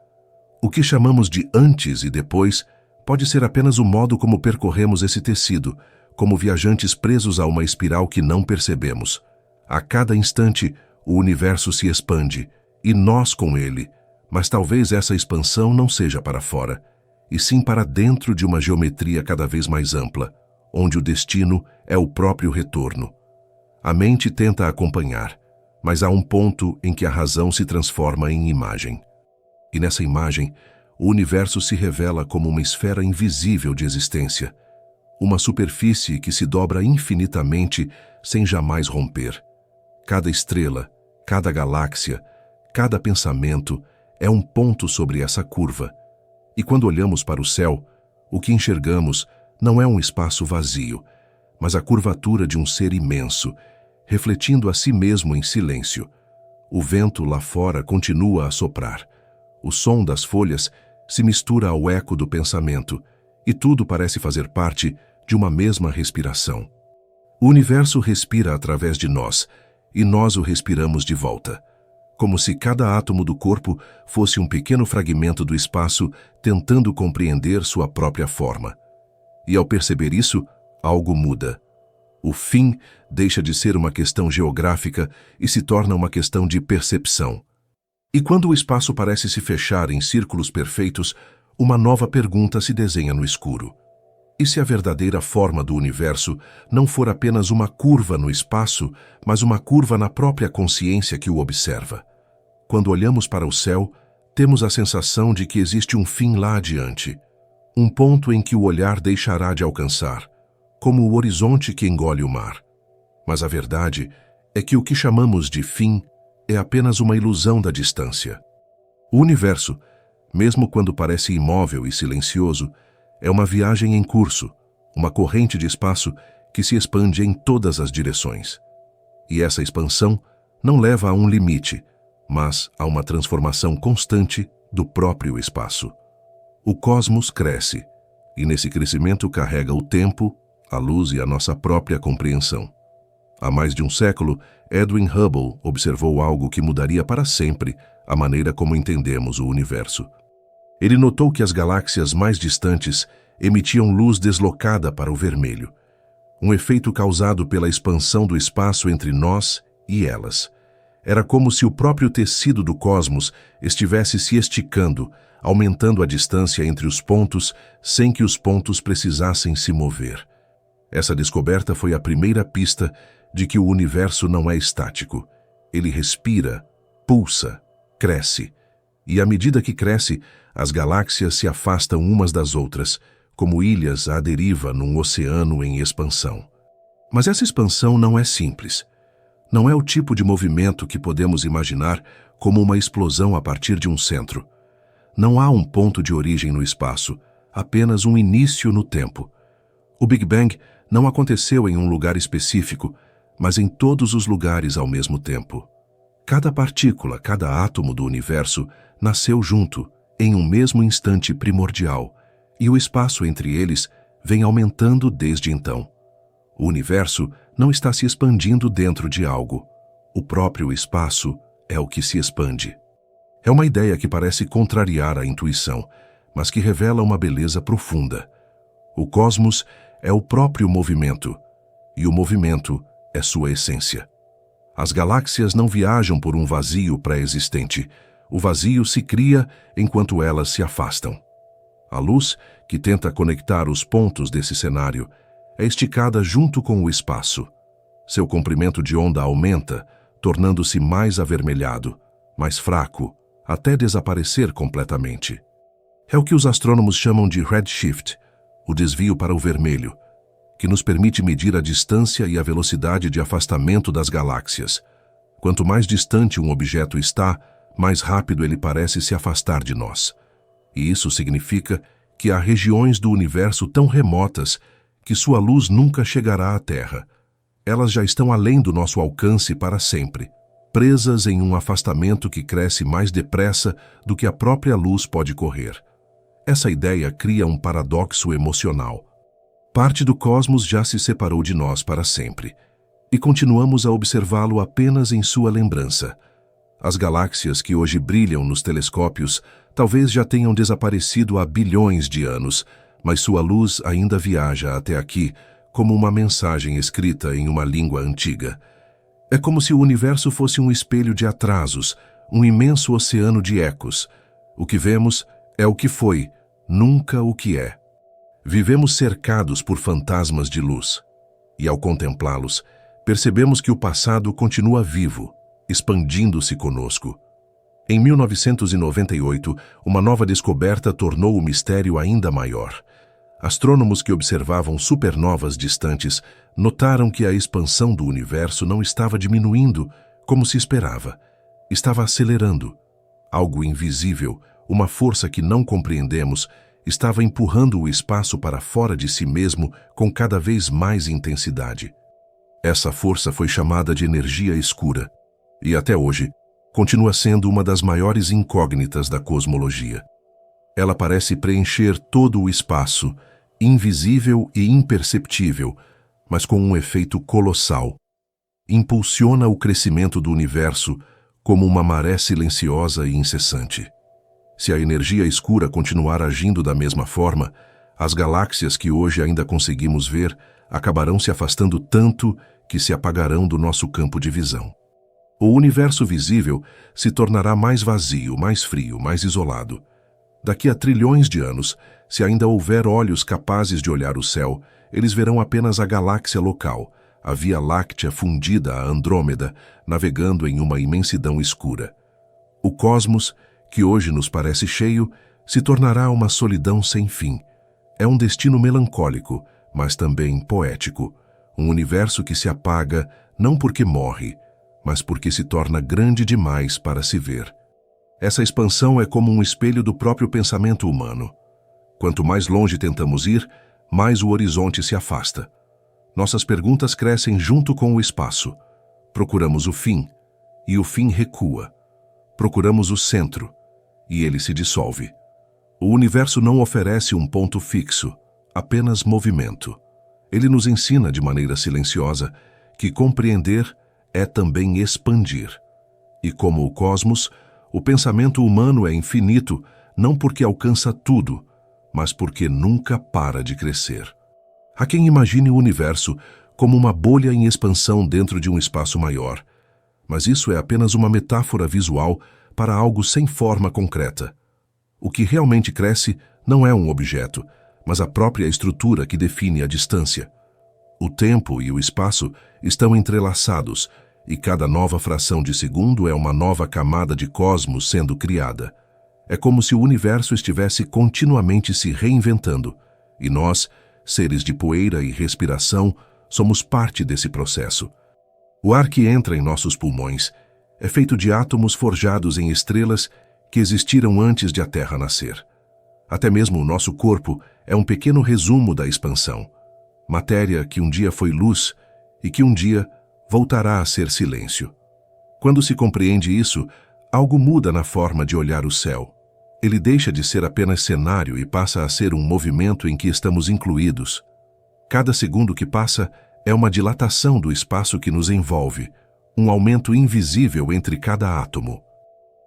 O que chamamos de antes e depois pode ser apenas o modo como percorremos esse tecido, como viajantes presos a uma espiral que não percebemos. A cada instante, o universo se expande, e nós com ele, mas talvez essa expansão não seja para fora. e sim para dentro de uma geometria cada vez mais ampla, onde o destino é o próprio retorno. A mente tenta acompanhar, mas há um ponto em que a razão se transforma em imagem. E nessa imagem, o universo se revela como uma esfera invisível de existência, uma superfície que se dobra infinitamente sem jamais romper. Cada estrela, cada galáxia, cada pensamento é um ponto sobre essa curva. E quando olhamos para o céu, o que enxergamos não é um espaço vazio, mas a curvatura de um ser imenso, refletindo a si mesmo em silêncio. O vento lá fora continua a soprar. O som das folhas se mistura ao eco do pensamento, e tudo parece fazer parte de uma mesma respiração. O universo respira através de nós, e nós o respiramos de volta, como se cada átomo do corpo fosse um pequeno fragmento do espaço tentando compreender sua própria forma. E ao perceber isso, algo muda. O fim deixa de ser uma questão geográfica e se torna uma questão de percepção. E quando o espaço parece se fechar em círculos perfeitos, uma nova pergunta se desenha no escuro. E se a verdadeira forma do universo não for apenas uma curva no espaço, mas uma curva na própria consciência que o observa? Quando olhamos para o céu, temos a sensação de que existe um fim lá adiante, um ponto em que o olhar deixará de alcançar, como o horizonte que engole o mar. Mas a verdade é que o que chamamos de fim é apenas uma ilusão da distância. O universo, mesmo quando parece imóvel e silencioso, é uma viagem em curso, uma corrente de espaço que se expande em todas as direções. E essa expansão não leva a um limite, mas a uma transformação constante do próprio espaço. O cosmos cresce, e nesse crescimento carrega o tempo, a luz e a nossa própria compreensão. Há mais de um século, Edwin Hubble observou algo que mudaria para sempre a maneira como entendemos o universo. Ele notou que as galáxias mais distantes emitiam luz deslocada para o vermelho, um efeito causado pela expansão do espaço entre nós e elas. Era como se o próprio tecido do cosmos estivesse se esticando, aumentando a distância entre os pontos sem que os pontos precisassem se mover. Essa descoberta foi a primeira pista de que o universo não é estático. Ele respira, pulsa, cresce. E à medida que cresce, as galáxias se afastam umas das outras, como ilhas à deriva num oceano em expansão. Mas essa expansão não é simples. Não é o tipo de movimento que podemos imaginar como uma explosão a partir de um centro. Não há um ponto de origem no espaço, apenas um início no tempo. O Big Bang não aconteceu em um lugar específico, mas em todos os lugares ao mesmo tempo. Cada partícula, cada átomo do universo nasceu junto, em um mesmo instante primordial, e o espaço entre eles vem aumentando desde então. O universo não está se expandindo dentro de algo. O próprio espaço é o que se expande. É uma ideia que parece contrariar a intuição, mas que revela uma beleza profunda. O cosmos é o próprio movimento, e o movimento é sua essência. As galáxias não viajam por um vazio pré-existente. O vazio se cria enquanto elas se afastam. A luz, que tenta conectar os pontos desse cenário, é esticada junto com o espaço. Seu comprimento de onda aumenta, tornando-se mais avermelhado, mais fraco, até desaparecer completamente. É o que os astrônomos chamam de redshift, o desvio para o vermelho, que nos permite medir a distância e a velocidade de afastamento das galáxias. Quanto mais distante um objeto está, mais rápido ele parece se afastar de nós. E isso significa que há regiões do universo tão remotas que sua luz nunca chegará à Terra. Elas já estão além do nosso alcance para sempre, presas em um afastamento que cresce mais depressa do que a própria luz pode correr. Essa ideia cria um paradoxo emocional. Parte do cosmos já se separou de nós para sempre, e continuamos a observá-lo apenas em sua lembrança. As galáxias que hoje brilham nos telescópios talvez já tenham desaparecido há bilhões de anos, mas sua luz ainda viaja até aqui como uma mensagem escrita em uma língua antiga. É como se o universo fosse um espelho de atrasos, um imenso oceano de ecos. O que vemos é o que foi, nunca o que é. Vivemos cercados por fantasmas de luz, e ao contemplá-los, percebemos que o passado continua vivo, expandindo-se conosco. Em 1998, uma nova descoberta tornou o mistério ainda maior. Astrônomos que observavam supernovas distantes notaram que a expansão do universo não estava diminuindo, como se esperava. Estava acelerando. Algo invisível, uma força que não compreendemos, estava empurrando o espaço para fora de si mesmo com cada vez mais intensidade. Essa força foi chamada de energia escura, e até hoje continua sendo uma das maiores incógnitas da cosmologia. Ela parece preencher todo o espaço, invisível e imperceptível, mas com um efeito colossal. Impulsiona o crescimento do universo como uma maré silenciosa e incessante. Se a energia escura continuar agindo da mesma forma, as galáxias que hoje ainda conseguimos ver acabarão se afastando tanto que se apagarão do nosso campo de visão. O universo visível se tornará mais vazio, mais frio, mais isolado. Daqui a trilhões de anos, se ainda houver olhos capazes de olhar o céu, eles verão apenas a galáxia local, a Via Láctea fundida a Andrômeda, navegando em uma imensidão escura. O cosmos, que hoje nos parece cheio, se tornará uma solidão sem fim. É um destino melancólico, mas também poético. Um universo que se apaga não porque morre, mas porque se torna grande demais para se ver. Essa expansão é como um espelho do próprio pensamento humano. Quanto mais longe tentamos ir, mais o horizonte se afasta. Nossas perguntas crescem junto com o espaço. Procuramos o fim, e o fim recua. Procuramos o centro, e ele se dissolve. O universo não oferece um ponto fixo, apenas movimento. Ele nos ensina de maneira silenciosa que compreender é também expandir. E como o cosmos, o pensamento humano é infinito, não porque alcança tudo, mas porque nunca para de crescer. Há quem imagine o universo como uma bolha em expansão dentro de um espaço maior, mas isso é apenas uma metáfora visual para algo sem forma concreta. O que realmente cresce não é um objeto, mas a própria estrutura que define a distância. O tempo e o espaço estão entrelaçados, e cada nova fração de segundo é uma nova camada de cosmos sendo criada. É como se o universo estivesse continuamente se reinventando, e nós, seres de poeira e respiração, somos parte desse processo. O ar que entra em nossos pulmões é feito de átomos forjados em estrelas que existiram antes de a Terra nascer. Até mesmo o nosso corpo é um pequeno resumo da expansão. Matéria que um dia foi luz e que um dia voltará a ser silêncio. Quando se compreende isso, algo muda na forma de olhar o céu. Ele deixa de ser apenas cenário e passa a ser um movimento em que estamos incluídos. Cada segundo que passa é uma dilatação do espaço que nos envolve, um aumento invisível entre cada átomo.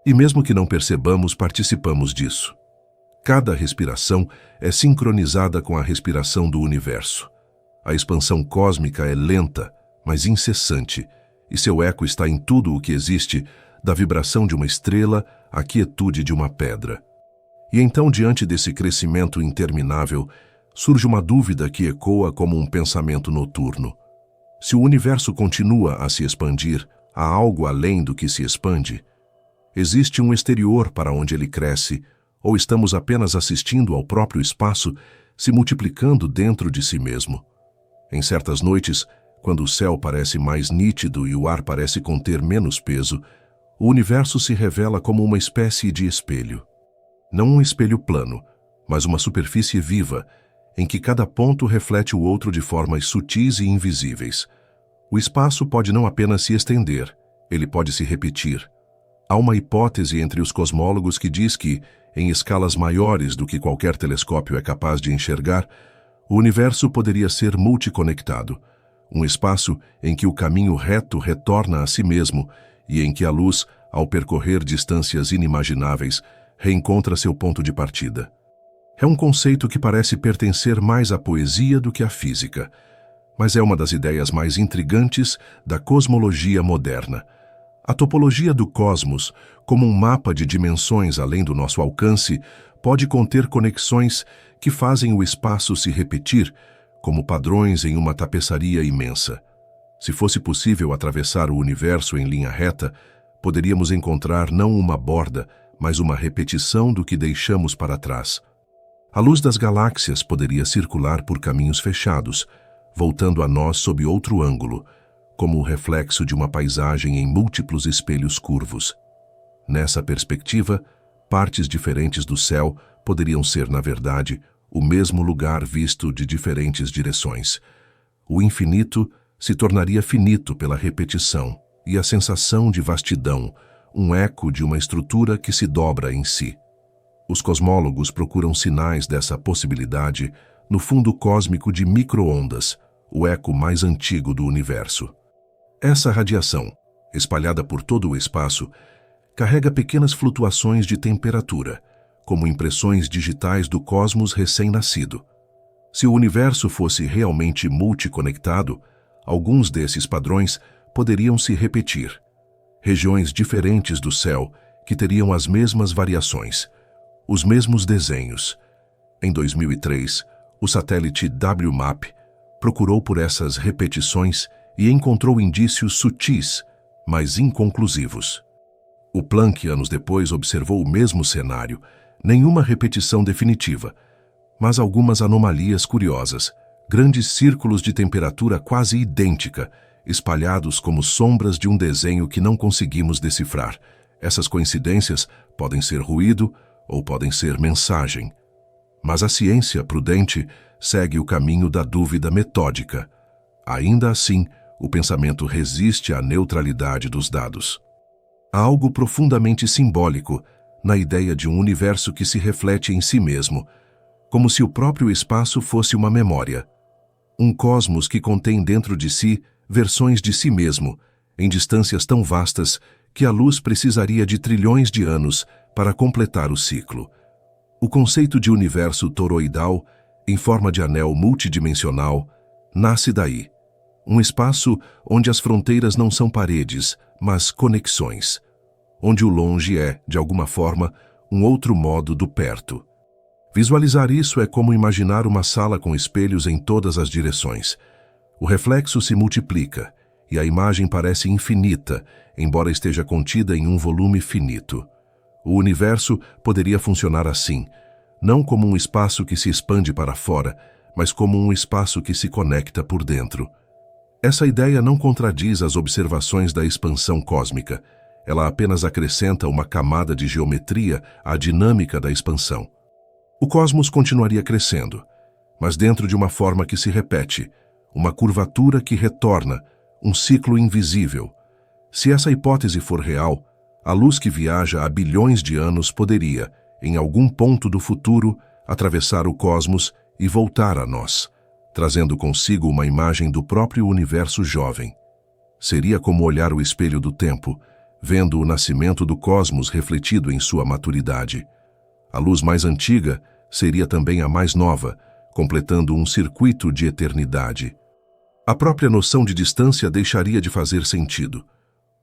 E mesmo que não percebamos, participamos disso. Cada respiração é sincronizada com a respiração do universo. A expansão cósmica é lenta, mas incessante, e seu eco está em tudo o que existe, da vibração de uma estrela à quietude de uma pedra. E então, diante desse crescimento interminável, surge uma dúvida que ecoa como um pensamento noturno. Se o universo continua a se expandir, há algo além do que se expande? Existe um exterior para onde ele cresce, ou estamos apenas assistindo ao próprio espaço se multiplicando dentro de si mesmo? Em certas noites, quando o céu parece mais nítido e o ar parece conter menos peso, o universo se revela como uma espécie de espelho. Não um espelho plano, mas uma superfície viva, em que cada ponto reflete o outro de formas sutis e invisíveis. O espaço pode não apenas se estender, ele pode se repetir. Há uma hipótese entre os cosmólogos que diz que, em escalas maiores do que qualquer telescópio é capaz de enxergar, o universo poderia ser multiconectado, um espaço em que o caminho reto retorna a si mesmo e em que a luz, ao percorrer distâncias inimagináveis, reencontra seu ponto de partida. É um conceito que parece pertencer mais à poesia do que à física, mas é uma das ideias mais intrigantes da cosmologia moderna. A topologia do cosmos, como um mapa de dimensões além do nosso alcance, pode conter conexões que fazem o espaço se repetir, como padrões em uma tapeçaria imensa. Se fosse possível atravessar o universo em linha reta, poderíamos encontrar não uma borda, mas uma repetição do que deixamos para trás. A luz das galáxias poderia circular por caminhos fechados, voltando a nós sob outro ângulo, como o reflexo de uma paisagem em múltiplos espelhos curvos. Nessa perspectiva, partes diferentes do céu poderiam ser, na verdade, o mesmo lugar visto de diferentes direções. O infinito se tornaria finito pela repetição e a sensação de vastidão, um eco de uma estrutura que se dobra em si. Os cosmólogos procuram sinais dessa possibilidade no fundo cósmico de micro-ondas, o eco mais antigo do universo. Essa radiação, espalhada por todo o espaço, carrega pequenas flutuações de temperatura, como impressões digitais do cosmos recém-nascido. Se o universo fosse realmente multiconectado, alguns desses padrões poderiam se repetir. Regiões diferentes do céu que teriam as mesmas variações, os mesmos desenhos. Em 2003, o satélite WMAP procurou por essas repetições e encontrou indícios sutis, mas inconclusivos. O Planck, anos depois, observou o mesmo cenário, nenhuma repetição definitiva, mas algumas anomalias curiosas, grandes círculos de temperatura quase idêntica, espalhados como sombras de um desenho que não conseguimos decifrar. Essas coincidências podem ser ruído ou podem ser mensagem. Mas a ciência prudente segue o caminho da dúvida metódica. Ainda assim, o pensamento resiste à neutralidade dos dados. Há algo profundamente simbólico na ideia de um universo que se reflete em si mesmo, como se o próprio espaço fosse uma memória. Um cosmos que contém dentro de si versões de si mesmo, em distâncias tão vastas que a luz precisaria de trilhões de anos para completar o ciclo. O conceito de universo toroidal, em forma de anel multidimensional, nasce daí. Um espaço onde as fronteiras não são paredes, mas conexões. Onde o longe é, de alguma forma, um outro modo do perto. Visualizar isso é como imaginar uma sala com espelhos em todas as direções. O reflexo se multiplica e a imagem parece infinita, embora esteja contida em um volume finito. O universo poderia funcionar assim, não como um espaço que se expande para fora, mas como um espaço que se conecta por dentro. Essa ideia não contradiz as observações da expansão cósmica. Ela apenas acrescenta uma camada de geometria à dinâmica da expansão. O cosmos continuaria crescendo, mas dentro de uma forma que se repete, uma curvatura que retorna, um ciclo invisível. Se essa hipótese for real, a luz que viaja há bilhões de anos poderia, em algum ponto do futuro, atravessar o cosmos e voltar a nós, trazendo consigo uma imagem do próprio universo jovem. Seria como olhar o espelho do tempo, vendo o nascimento do cosmos refletido em sua maturidade. A luz mais antiga seria também a mais nova, completando um circuito de eternidade. A própria noção de distância deixaria de fazer sentido.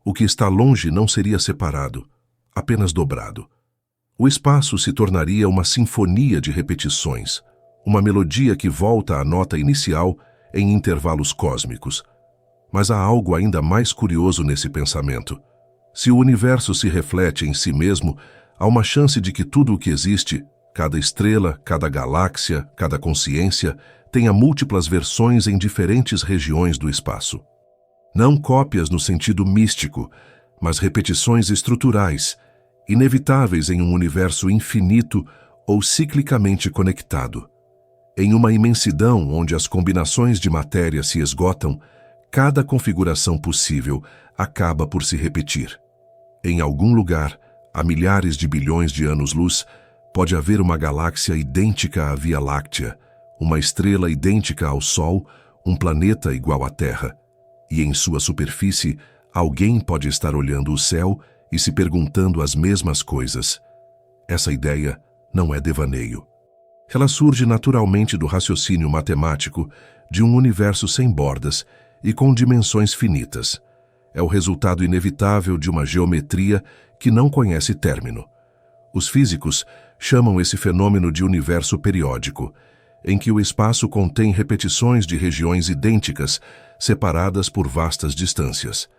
O que está longe não seria separado, apenas dobrado. O espaço se tornaria uma sinfonia de repetições, uma melodia que volta à nota inicial em intervalos cósmicos. Mas há algo ainda mais curioso nesse pensamento. Se o universo se reflete em si mesmo, há uma chance de que tudo o que existe, cada estrela, cada galáxia, cada consciência, tenha múltiplas versões em diferentes regiões do espaço. Não cópias no sentido místico, mas repetições estruturais, inevitáveis em um universo infinito ou ciclicamente conectado. Em uma imensidão onde as combinações de matéria se esgotam, cada configuração possível acaba por se repetir. Em algum lugar, há milhares de bilhões de anos-luz, pode haver uma galáxia idêntica à Via Láctea, uma estrela idêntica ao Sol, um planeta igual à Terra. E em sua superfície, alguém pode estar olhando o céu e se perguntando as mesmas coisas. Essa ideia não é devaneio. Ela surge naturalmente do raciocínio matemático de um universo sem bordas e com dimensões finitas. É o resultado inevitável de uma geometria que não conhece término. Os físicos chamam esse fenômeno de universo periódico, em que o espaço contém repetições de regiões idênticas, separadas por vastas distâncias.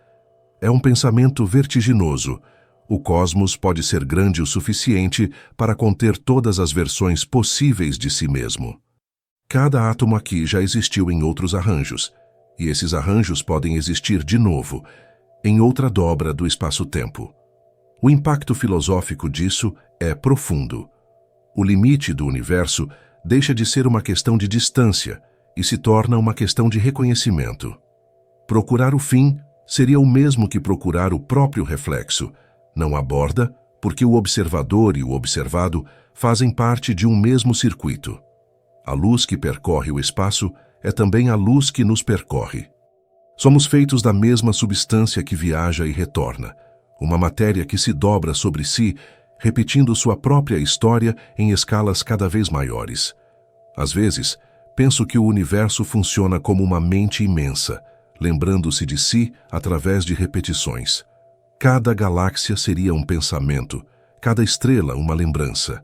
É um pensamento vertiginoso. O cosmos pode ser grande o suficiente para conter todas as versões possíveis de si mesmo. Cada átomo aqui já existiu em outros arranjos, e esses arranjos podem existir de novo, em outra dobra do espaço-tempo. O impacto filosófico disso é profundo. O limite do universo deixa de ser uma questão de distância e se torna uma questão de reconhecimento. Procurar o fim seria o mesmo que procurar o próprio reflexo. Não aborda, porque o observador e o observado fazem parte de um mesmo circuito. A luz que percorre o espaço é também a luz que nos percorre. Somos feitos da mesma substância que viaja e retorna, uma matéria que se dobra sobre si, repetindo sua própria história em escalas cada vez maiores. Às vezes, penso que o universo funciona como uma mente imensa, lembrando-se de si através de repetições. Cada galáxia seria um pensamento, cada estrela uma lembrança.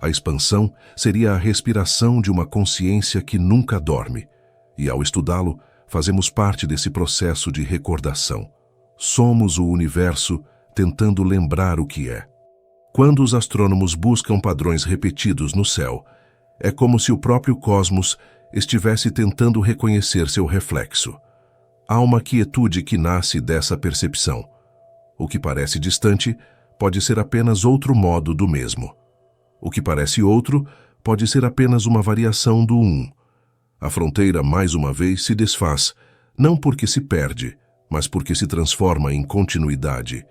A expansão seria a respiração de uma consciência que nunca dorme, e ao estudá-lo, fazemos parte desse processo de recordação. Somos o universo tentando lembrar o que é. Quando os astrônomos buscam padrões repetidos no céu, é como se o próprio cosmos estivesse tentando reconhecer seu reflexo. Há uma quietude que nasce dessa percepção. O que parece distante pode ser apenas outro modo do mesmo. O que parece outro pode ser apenas uma variação do um. A fronteira, mais uma vez, se desfaz, não porque se perde, mas porque se transforma em continuidade.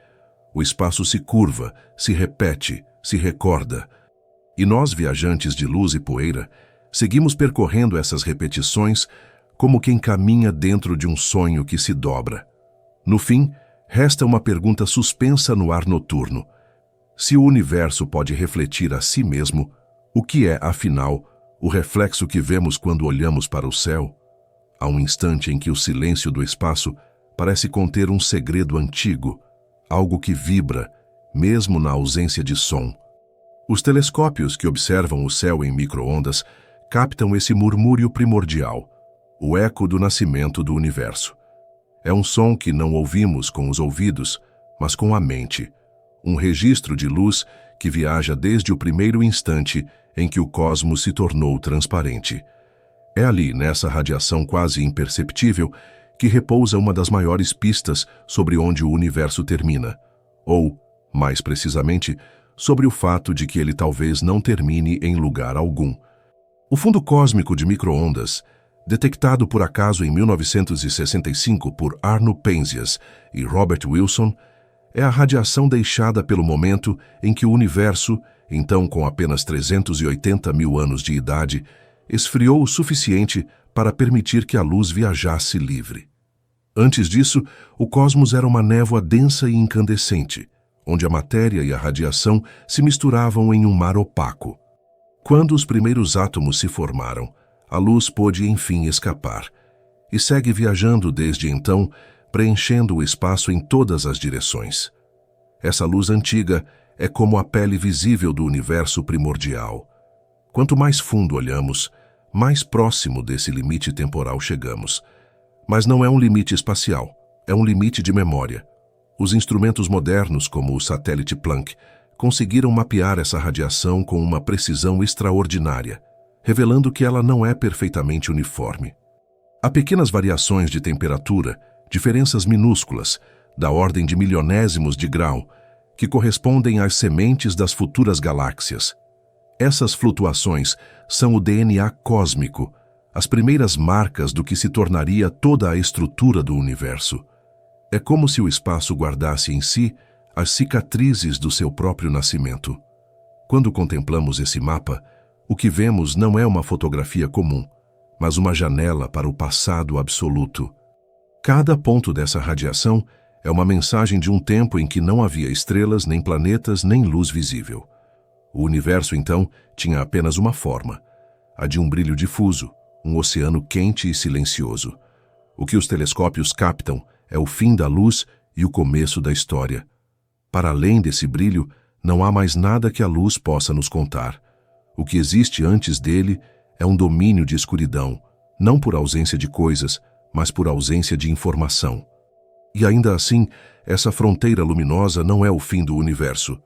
O espaço se curva, se repete, se recorda. E nós, viajantes de luz e poeira, seguimos percorrendo essas repetições como quem caminha dentro de um sonho que se dobra. No fim, resta uma pergunta suspensa no ar noturno. Se o universo pode refletir a si mesmo, o que é, afinal, o reflexo que vemos quando olhamos para o céu? Há um instante em que o silêncio do espaço parece conter um segredo antigo, algo que vibra, mesmo na ausência de som. Os telescópios que observam o céu em micro-ondas captam esse murmúrio primordial, o eco do nascimento do universo. É um som que não ouvimos com os ouvidos, mas com a mente, um registro de luz que viaja desde o primeiro instante em que o cosmos se tornou transparente. É ali, nessa radiação quase imperceptível, que repousa uma das maiores pistas sobre onde o universo termina, ou, mais precisamente, sobre o fato de que ele talvez não termine em lugar algum. O fundo cósmico de micro-ondas, detectado por acaso em 1965 por Arno Penzias e Robert Wilson, é a radiação deixada pelo momento em que o universo, então com apenas 380 mil anos de idade, esfriou o suficiente para permitir que a luz viajasse livre. Antes disso, o cosmos era uma névoa densa e incandescente, onde a matéria e a radiação se misturavam em um mar opaco. Quando os primeiros átomos se formaram, a luz pôde enfim escapar, e segue viajando desde então, preenchendo o espaço em todas as direções. Essa luz antiga é como a pele visível do universo primordial. Quanto mais fundo olhamos, mais próximo desse limite temporal chegamos. Mas não é um limite espacial, é um limite de memória. Os instrumentos modernos, como o satélite Planck, conseguiram mapear essa radiação com uma precisão extraordinária, revelando que ela não é perfeitamente uniforme. Há pequenas variações de temperatura, diferenças minúsculas, da ordem de milionésimos de grau, que correspondem às sementes das futuras galáxias. Essas flutuações são o DNA cósmico, as primeiras marcas do que se tornaria toda a estrutura do universo. É como se o espaço guardasse em si as cicatrizes do seu próprio nascimento. Quando contemplamos esse mapa, o que vemos não é uma fotografia comum, mas uma janela para o passado absoluto. Cada ponto dessa radiação é uma mensagem de um tempo em que não havia estrelas, nem planetas, nem luz visível. O universo, então, tinha apenas uma forma, a de um brilho difuso, um oceano quente e silencioso. O que os telescópios captam é o fim da luz e o começo da história. Para além desse brilho, não há mais nada que a luz possa nos contar. O que existe antes dele é um domínio de escuridão, não por ausência de coisas, mas por ausência de informação. E ainda assim, essa fronteira luminosa não é o fim do universo,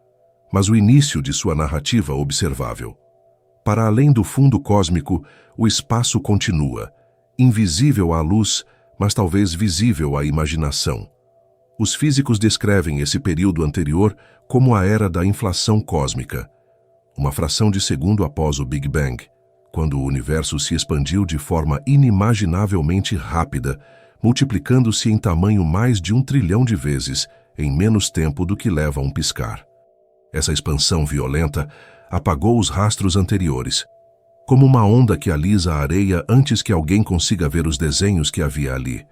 mas o início de sua narrativa observável. Para além do fundo cósmico, o espaço continua, invisível à luz, mas talvez visível à imaginação. Os físicos descrevem esse período anterior como a era da inflação cósmica, uma fração de segundo após o Big Bang, quando o universo se expandiu de forma inimaginavelmente rápida, multiplicando-se em tamanho mais de 1 trilhão de vezes em menos tempo do que leva um piscar. Essa expansão violenta apagou os rastros anteriores, como uma onda que alisa a areia antes que alguém consiga ver os desenhos que havia ali.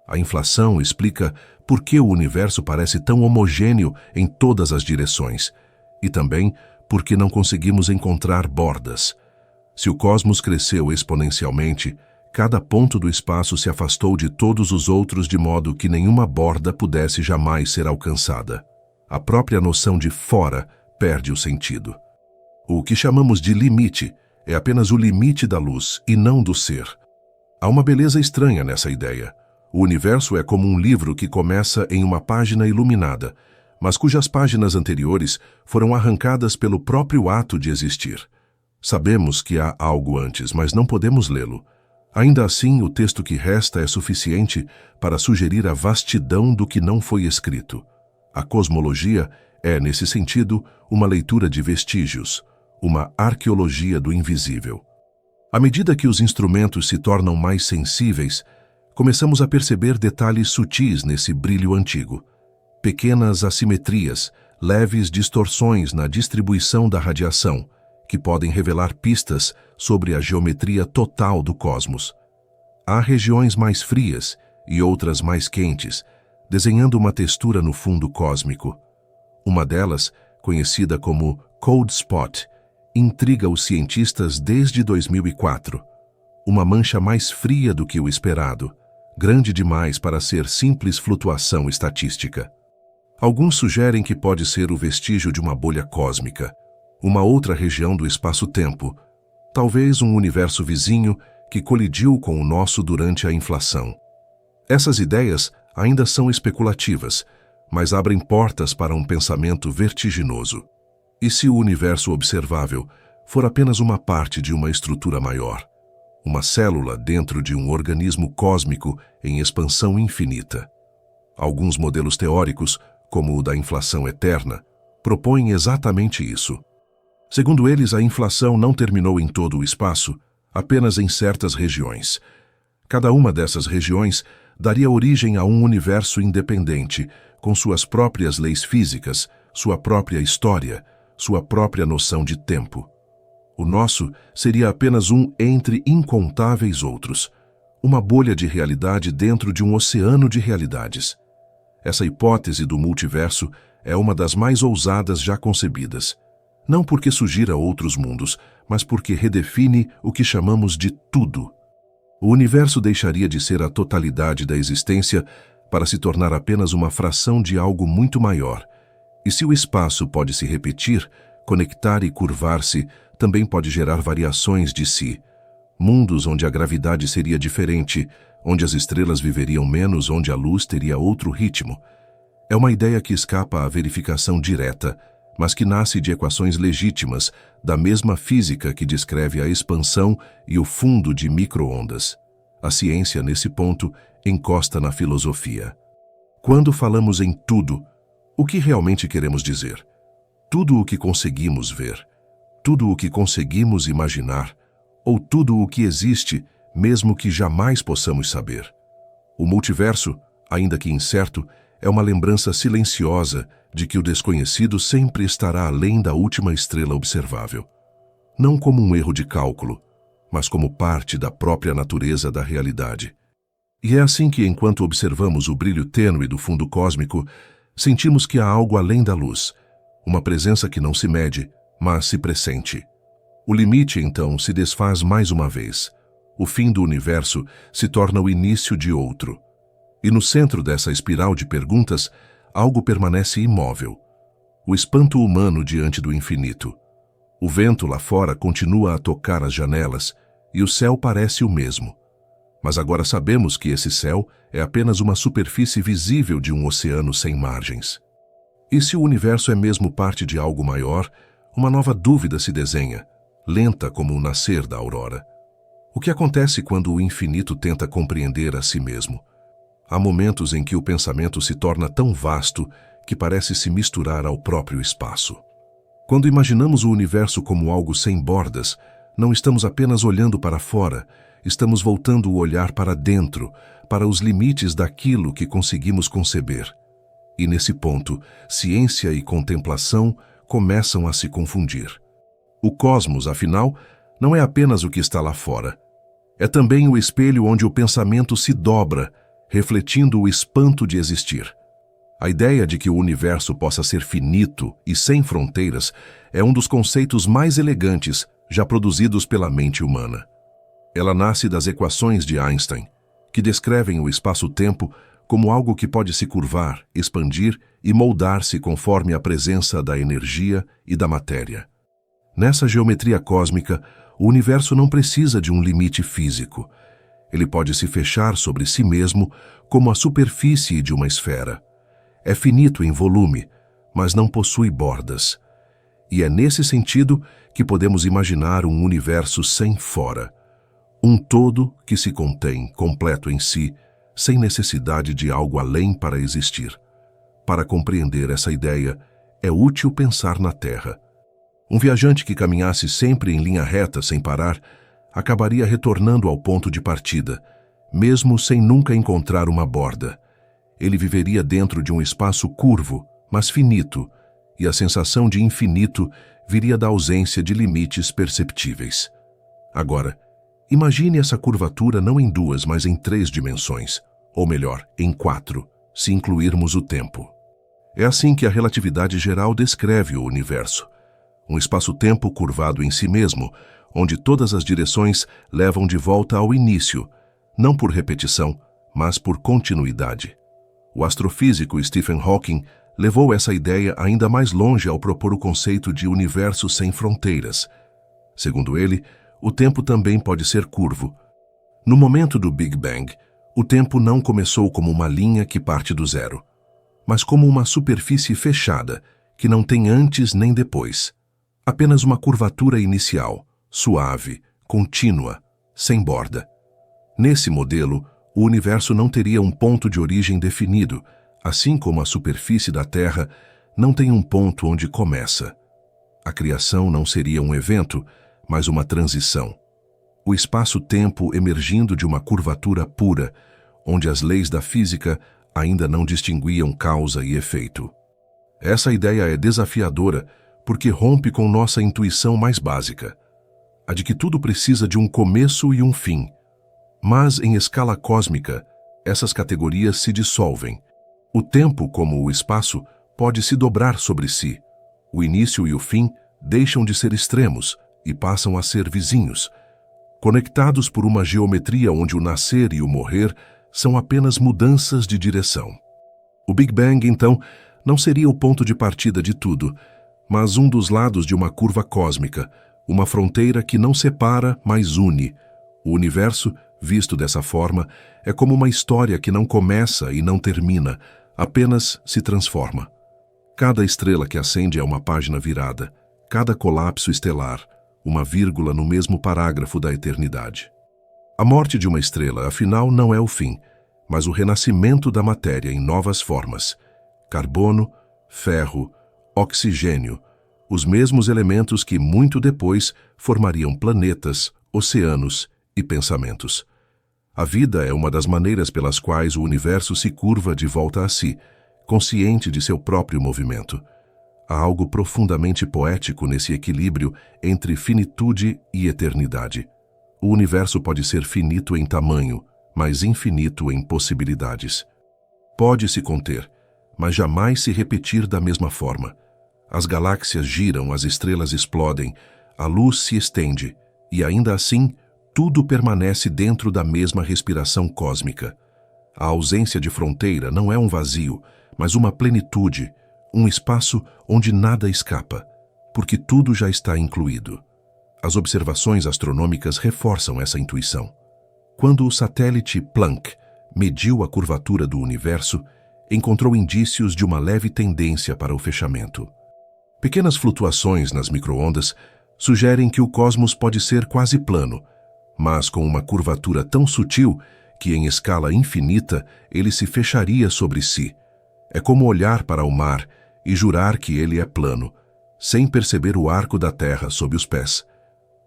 A inflação explica por que o universo parece tão homogêneo em todas as direções, e também por que não conseguimos encontrar bordas. Se o cosmos cresceu exponencialmente, cada ponto do espaço se afastou de todos os outros de modo que nenhuma borda pudesse jamais ser alcançada. A própria noção de fora perde o sentido. O que chamamos de limite é apenas o limite da luz e não do ser. Há uma beleza estranha nessa ideia. O universo é como um livro que começa em uma página iluminada, mas cujas páginas anteriores foram arrancadas pelo próprio ato de existir. Sabemos que há algo antes, mas não podemos lê-lo. Ainda assim, o texto que resta é suficiente para sugerir a vastidão do que não foi escrito. A cosmologia é, nesse sentido, uma leitura de vestígios, uma arqueologia do invisível. À medida que os instrumentos se tornam mais sensíveis, começamos a perceber detalhes sutis nesse brilho antigo. Pequenas assimetrias, leves distorções na distribuição da radiação, que podem revelar pistas sobre a geometria total do cosmos. Há regiões mais frias e outras mais quentes, desenhando uma textura no fundo cósmico. Uma delas, conhecida como Cold Spot, intriga os cientistas desde 2004. Uma mancha mais fria do que o esperado, grande demais para ser simples flutuação estatística. Alguns sugerem que pode ser o vestígio de uma bolha cósmica, uma outra região do espaço-tempo, talvez um universo vizinho que colidiu com o nosso durante a inflação. Essas ideias ainda são especulativas, mas abrem portas para um pensamento vertiginoso. E se o universo observável for apenas uma parte de uma estrutura maior, uma célula dentro de um organismo cósmico em expansão infinita? Alguns modelos teóricos, como o da inflação eterna, propõem exatamente isso. Segundo eles, a inflação não terminou em todo o espaço, apenas em certas regiões. Cada uma dessas regiões daria origem a um universo independente, com suas próprias leis físicas, sua própria história, sua própria noção de tempo. O nosso seria apenas um entre incontáveis outros, uma bolha de realidade dentro de um oceano de realidades. Essa hipótese do multiverso é uma das mais ousadas já concebidas, não porque sugira outros mundos, mas porque redefine o que chamamos de tudo. O universo deixaria de ser a totalidade da existência para se tornar apenas uma fração de algo muito maior. E se o espaço pode se repetir, conectar e curvar-se, também pode gerar variações de si. Mundos onde a gravidade seria diferente, onde as estrelas viveriam menos, onde a luz teria outro ritmo. É uma ideia que escapa à verificação direta, mas que nasce de equações legítimas, da mesma física que descreve a expansão e o fundo de micro-ondas. A ciência, nesse ponto, encosta na filosofia. Quando falamos em tudo, o que realmente queremos dizer? Tudo o que conseguimos ver, tudo o que conseguimos imaginar, ou tudo o que existe, mesmo que jamais possamos saber. O multiverso, ainda que incerto, é uma lembrança silenciosa de que o desconhecido sempre estará além da última estrela observável. Não como um erro de cálculo, mas como parte da própria natureza da realidade. E é assim que, enquanto observamos o brilho tênue do fundo cósmico, sentimos que há algo além da luz, uma presença que não se mede, mas se pressente. O limite, então, se desfaz mais uma vez. O fim do universo se torna o início de outro. E no centro dessa espiral de perguntas, algo permanece imóvel. o espanto humano diante do infinito. O vento lá fora continua a tocar as janelas e o céu parece o mesmo. Mas agora sabemos que esse céu é apenas uma superfície visível de um oceano sem margens. E se o universo é mesmo parte de algo maior, uma nova dúvida se desenha, lenta como o nascer da aurora. O que acontece quando o infinito tenta compreender a si mesmo? Há momentos em que o pensamento se torna tão vasto que parece se misturar ao próprio espaço. Quando imaginamos o universo como algo sem bordas, não estamos apenas olhando para fora, estamos voltando o olhar para dentro, para os limites daquilo que conseguimos conceber. E nesse ponto, ciência e contemplação começam a se confundir. O cosmos, afinal, não é apenas o que está lá fora. É também o espelho onde o pensamento se dobra, refletindo o espanto de existir. A ideia de que o universo possa ser finito e sem fronteiras é um dos conceitos mais elegantes já produzidos pela mente humana. Ela nasce das equações de Einstein, que descrevem o espaço-tempo como algo que pode se curvar, expandir e moldar-se conforme a presença da energia e da matéria. Nessa geometria cósmica, o universo não precisa de um limite físico. Ele pode se fechar sobre si mesmo como a superfície de uma esfera. É finito em volume, mas não possui bordas. E é nesse sentido que podemos imaginar um universo sem fora. Um todo que se contém, completo em si, sem necessidade de algo além para existir. Para compreender essa ideia, é útil pensar na Terra. Um viajante que caminhasse sempre em linha reta sem parar, acabaria retornando ao ponto de partida, mesmo sem nunca encontrar uma borda. Ele viveria dentro de um espaço curvo, mas finito, e a sensação de infinito viria da ausência de limites perceptíveis. Agora, imagine essa curvatura não em 2, mas em 3 dimensões, ou melhor, em 4, se incluirmos o tempo. É assim que a relatividade geral descreve o universo. Um espaço-tempo curvado em si mesmo, onde todas as direções levam de volta ao início, não por repetição, mas por continuidade. O astrofísico Stephen Hawking levou essa ideia ainda mais longe ao propor o conceito de universo sem fronteiras. Segundo ele, o tempo também pode ser curvo. No momento do Big Bang, o tempo não começou como uma linha que parte do zero, mas como uma superfície fechada, que não tem antes nem depois. Apenas uma curvatura inicial, suave, contínua, sem borda. Nesse modelo, o universo não teria um ponto de origem definido, assim como a superfície da Terra não tem um ponto onde começa. A criação não seria um evento, mas uma transição. O espaço-tempo emergindo de uma curvatura pura, onde as leis da física ainda não distinguiam causa e efeito. Essa ideia é desafiadora porque rompe com nossa intuição mais básica, a de que tudo precisa de um começo e um fim. Mas, em escala cósmica, essas categorias se dissolvem. O tempo, como o espaço, pode se dobrar sobre si. O início e o fim deixam de ser extremos e passam a ser vizinhos, conectados por uma geometria onde o nascer e o morrer são apenas mudanças de direção. O Big Bang, então, não seria o ponto de partida de tudo, mas um dos lados de uma curva cósmica, uma fronteira que não separa, mas une. O universo, visto dessa forma, é como uma história que não começa e não termina, apenas se transforma. Cada estrela que acende é uma página virada, cada colapso estelar, uma vírgula no mesmo parágrafo da eternidade. A morte de uma estrela, afinal, não é o fim, mas o renascimento da matéria em novas formas. Carbono, ferro, oxigênio, os mesmos elementos que muito depois formariam planetas, oceanos e pensamentos. A vida é uma das maneiras pelas quais o universo se curva de volta a si, consciente de seu próprio movimento. Há algo profundamente poético nesse equilíbrio entre finitude e eternidade. O universo pode ser finito em tamanho, mas infinito em possibilidades. Pode se conter, mas jamais se repetir da mesma forma. As galáxias giram, as estrelas explodem, a luz se estende, e ainda assim, tudo permanece dentro da mesma respiração cósmica. A ausência de fronteira não é um vazio, mas uma plenitude, um espaço onde nada escapa, porque tudo já está incluído. As observações astronômicas reforçam essa intuição. Quando o satélite Planck mediu a curvatura do universo, encontrou indícios de uma leve tendência para o fechamento. Pequenas flutuações nas microondas sugerem que o cosmos pode ser quase plano, mas com uma curvatura tão sutil que, em escala infinita, ele se fecharia sobre si. É como olhar para o mar e jurar que ele é plano, sem perceber o arco da Terra sob os pés.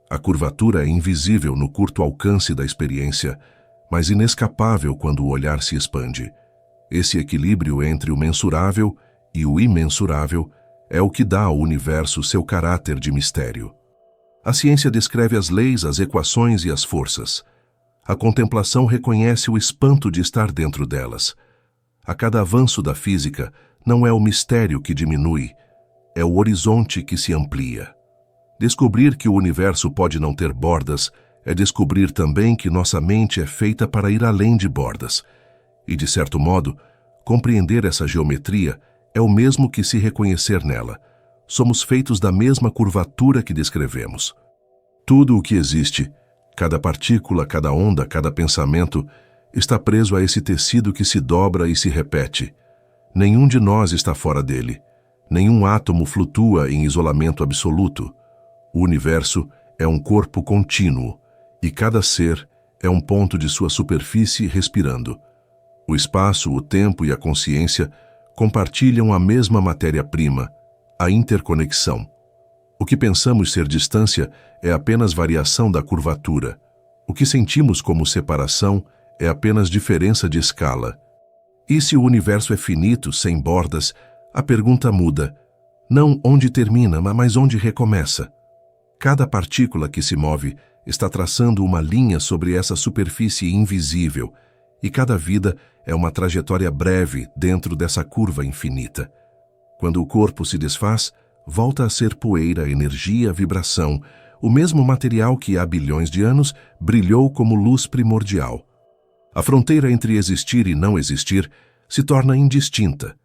A curvatura é invisível no curto alcance da experiência, mas inescapável quando o olhar se expande. Esse equilíbrio entre o mensurável e o imensurável é o que dá ao universo seu caráter de mistério. A ciência descreve as leis, as equações e as forças. A contemplação reconhece o espanto de estar dentro delas. A cada avanço da física, não é o mistério que diminui, é o horizonte que se amplia. Descobrir que o universo pode não ter bordas é descobrir também que nossa mente é feita para ir além de bordas. E, de certo modo, compreender essa geometria é o mesmo que se reconhecer nela. Somos feitos da mesma curvatura que descrevemos. Tudo o que existe, cada partícula, cada onda, cada pensamento, está preso a esse tecido que se dobra e se repete. Nenhum de nós está fora dele. Nenhum átomo flutua em isolamento absoluto. O universo é um corpo contínuo, e cada ser é um ponto de sua superfície respirando. O espaço, o tempo e a consciência compartilham a mesma matéria-prima, a interconexão. O que pensamos ser distância é apenas variação da curvatura. O que sentimos como separação é apenas diferença de escala. E se o universo é finito, sem bordas, a pergunta muda. Não onde termina, mas onde recomeça. Cada partícula que se move está traçando uma linha sobre essa superfície invisível, e cada vida é uma trajetória breve dentro dessa curva infinita. Quando o corpo se desfaz, volta a ser poeira, energia, vibração, o mesmo material que há bilhões de anos brilhou como luz primordial. A fronteira entre existir e não existir se torna indistinta,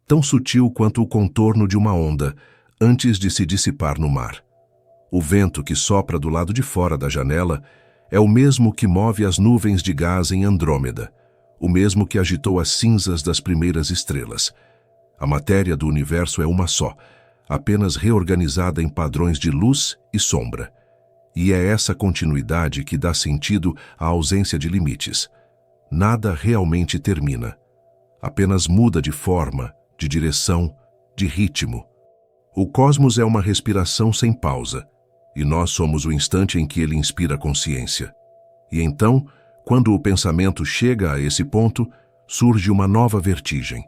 tão sutil quanto o contorno de uma onda, antes de se dissipar no mar. O vento que sopra do lado de fora da janela é o mesmo que move as nuvens de gás em Andrômeda, o mesmo que agitou as cinzas das primeiras estrelas. A matéria do universo é uma só, apenas reorganizada em padrões de luz e sombra. E é essa continuidade que dá sentido à ausência de limites. Nada realmente termina. Apenas muda de forma, de direção, de ritmo. O cosmos é uma respiração sem pausa, e nós somos o instante em que ele inspira consciência. E então, quando o pensamento chega a esse ponto, surge uma nova vertigem.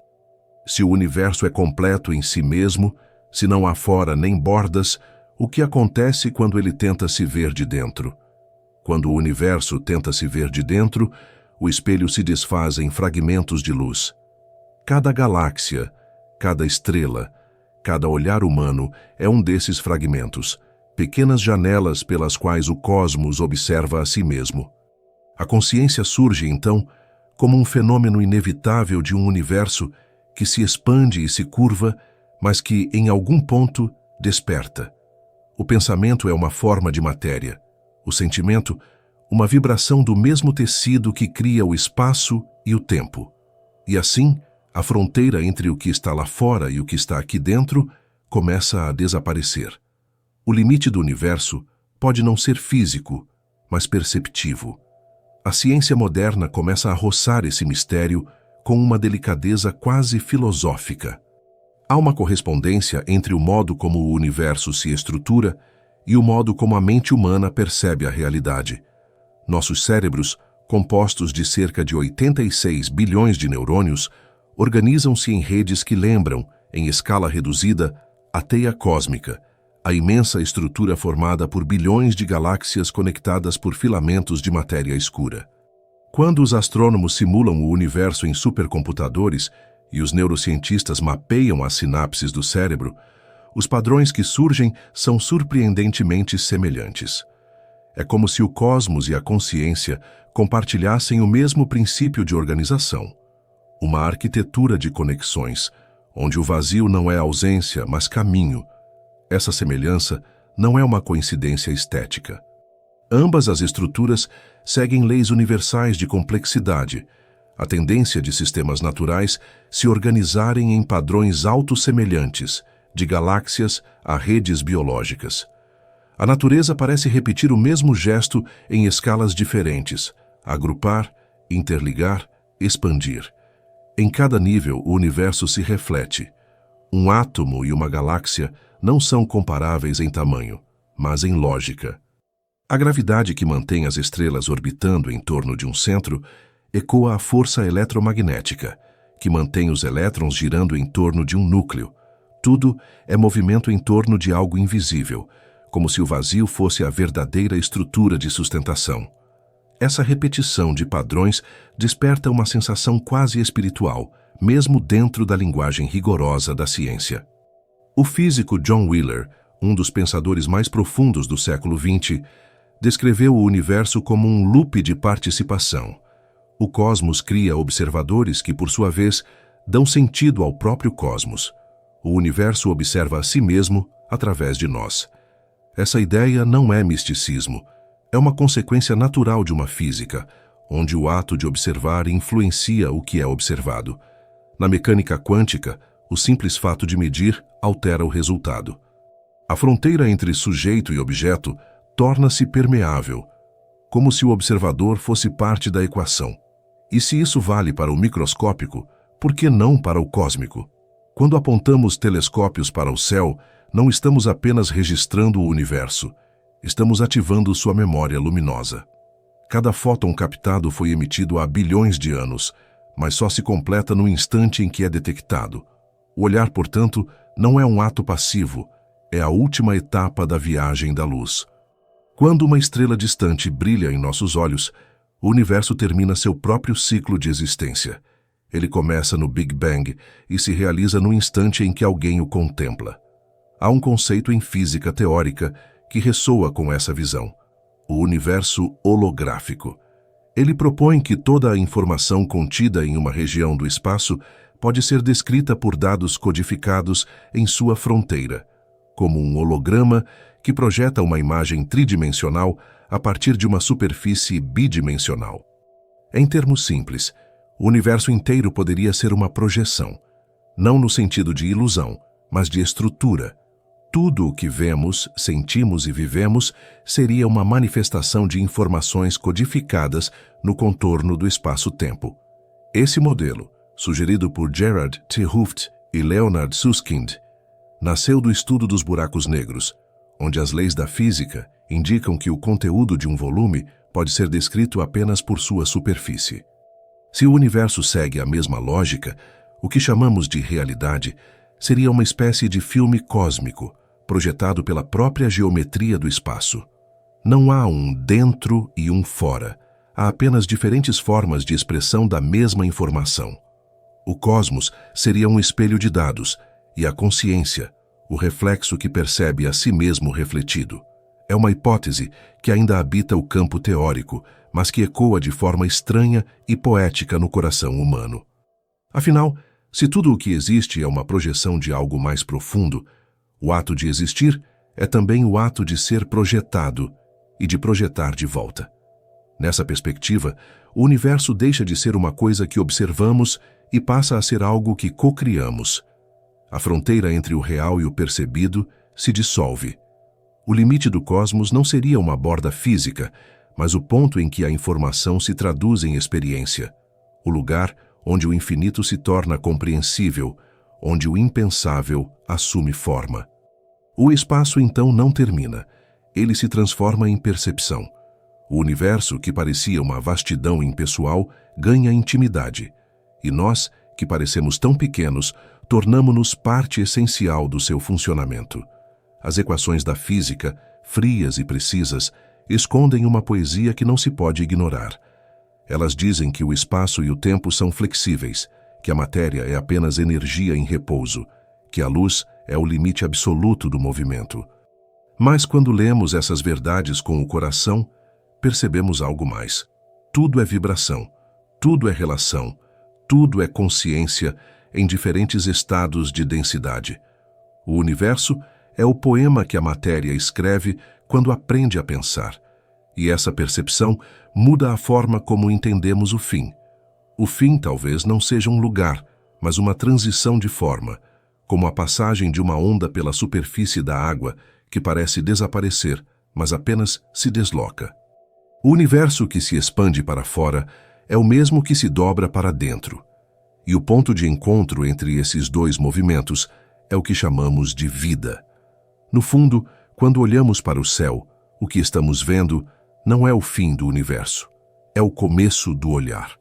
Se o universo é completo em si mesmo, se não há fora nem bordas, o que acontece quando ele tenta se ver de dentro? Quando o universo tenta se ver de dentro, o espelho se desfaz em fragmentos de luz. Cada galáxia, cada estrela, cada olhar humano é um desses fragmentos, pequenas janelas pelas quais o cosmos observa a si mesmo. A consciência surge, então, como um fenômeno inevitável de um universo que se expande e se curva, mas que, em algum ponto, desperta. O pensamento é uma forma de matéria. O sentimento, uma vibração do mesmo tecido que cria o espaço e o tempo. E assim, a fronteira entre o que está lá fora e o que está aqui dentro começa a desaparecer. O limite do universo pode não ser físico, mas perceptivo. A ciência moderna começa a roçar esse mistério com uma delicadeza quase filosófica. Há uma correspondência entre o modo como o universo se estrutura e o modo como a mente humana percebe a realidade. Nossos cérebros, compostos de cerca de 86 bilhões de neurônios, organizam-se em redes que lembram, em escala reduzida, a teia cósmica, a imensa estrutura formada por bilhões de galáxias conectadas por filamentos de matéria escura. Quando os astrônomos simulam o universo em supercomputadores e os neurocientistas mapeiam as sinapses do cérebro, os padrões que surgem são surpreendentemente semelhantes. É como se o cosmos e a consciência compartilhassem o mesmo princípio de organização. Uma arquitetura de conexões, onde o vazio não é ausência, mas caminho. Essa semelhança não é uma coincidência estética. Ambas as estruturas seguem leis universais de complexidade, a tendência de sistemas naturais se organizarem em padrões autossemelhantes, de galáxias a redes biológicas. A natureza parece repetir o mesmo gesto em escalas diferentes: agrupar, interligar, expandir. Em cada nível, o universo se reflete. Um átomo e uma galáxia não são comparáveis em tamanho, mas em lógica. A gravidade que mantém as estrelas orbitando em torno de um centro ecoa a força eletromagnética, que mantém os elétrons girando em torno de um núcleo. Tudo é movimento em torno de algo invisível, como se o vazio fosse a verdadeira estrutura de sustentação. Essa repetição de padrões desperta uma sensação quase espiritual, mesmo dentro da linguagem rigorosa da ciência. O físico John Wheeler, um dos pensadores mais profundos do século XX, descreveu o universo como um loop de participação. O cosmos cria observadores que, por sua vez, dão sentido ao próprio cosmos. O universo observa a si mesmo através de nós. Essa ideia não é misticismo. É uma consequência natural de uma física, onde o ato de observar influencia o que é observado. Na mecânica quântica, o simples fato de medir altera o resultado. A fronteira entre sujeito e objeto torna-se permeável, como se o observador fosse parte da equação. E se isso vale para o microscópico, por que não para o cósmico? Quando apontamos telescópios para o céu, não estamos apenas registrando o universo, estamos ativando sua memória luminosa. Cada fóton captado foi emitido há bilhões de anos, mas só se completa no instante em que é detectado. O olhar, portanto, não é um ato passivo, é a última etapa da viagem da luz. Quando uma estrela distante brilha em nossos olhos, o universo termina seu próprio ciclo de existência. Ele começa no Big Bang e se realiza no instante em que alguém o contempla. Há um conceito em física teórica que ressoa com essa visão: o universo holográfico. Ele propõe que toda a informação contida em uma região do espaço pode ser descrita por dados codificados em sua fronteira, como um holograma que projeta uma imagem tridimensional a partir de uma superfície bidimensional. Em termos simples, o universo inteiro poderia ser uma projeção, não no sentido de ilusão, mas de estrutura. Tudo o que vemos, sentimos e vivemos seria uma manifestação de informações codificadas no contorno do espaço-tempo. Esse modelo, sugerido por Gerard T. Hooft e Leonard Susskind, nasceu do estudo dos buracos negros, onde as leis da física indicam que o conteúdo de um volume pode ser descrito apenas por sua superfície. Se o universo segue a mesma lógica, o que chamamos de realidade seria uma espécie de filme cósmico, projetado pela própria geometria do espaço. Não há um dentro e um fora, há apenas diferentes formas de expressão da mesma informação. O cosmos seria um espelho de dados, e a consciência, o reflexo que percebe a si mesmo refletido. É uma hipótese que ainda habita o campo teórico, mas que ecoa de forma estranha e poética no coração humano. Afinal, se tudo o que existe é uma projeção de algo mais profundo, o ato de existir é também o ato de ser projetado e de projetar de volta. Nessa perspectiva, o universo deixa de ser uma coisa que observamos e passa a ser algo que cocriamos. A fronteira entre o real e o percebido se dissolve. O limite do cosmos não seria uma borda física, mas o ponto em que a informação se traduz em experiência, o lugar onde o infinito se torna compreensível, onde o impensável assume forma. O espaço então não termina, ele se transforma em percepção. O universo, que parecia uma vastidão impessoal, ganha intimidade, e nós, que parecemos tão pequenos, tornamo-nos parte essencial do seu funcionamento. As equações da física, frias e precisas, escondem uma poesia que não se pode ignorar. Elas dizem que o espaço e o tempo são flexíveis, que a matéria é apenas energia em repouso, que a luz é o limite absoluto do movimento. Mas quando lemos essas verdades com o coração, percebemos algo mais. Tudo é vibração, tudo é relação, tudo é consciência em diferentes estados de densidade. O universo é o poema que a matéria escreve quando aprende a pensar, e essa percepção muda a forma como entendemos o fim. O fim talvez não seja um lugar, mas uma transição de forma, como a passagem de uma onda pela superfície da água que parece desaparecer, mas apenas se desloca. O universo que se expande para fora é o mesmo que se dobra para dentro, e o ponto de encontro entre esses dois movimentos é o que chamamos de vida. No fundo, quando olhamos para o céu, o que estamos vendo não é o fim do universo, é o começo do olhar.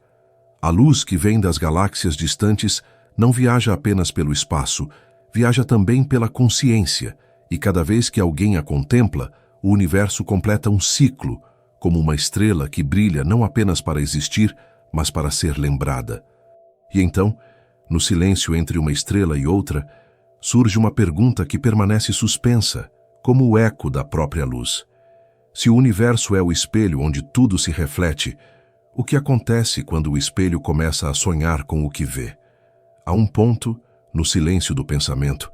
A luz que vem das galáxias distantes não viaja apenas pelo espaço, viaja também pela consciência, e cada vez que alguém a contempla, o universo completa um ciclo, como uma estrela que brilha não apenas para existir, mas para ser lembrada. E então, no silêncio entre uma estrela e outra, surge uma pergunta que permanece suspensa, como o eco da própria luz. Se o universo é o espelho onde tudo se reflete, o que acontece quando o espelho começa a sonhar com o que vê? Há um ponto, no silêncio do pensamento,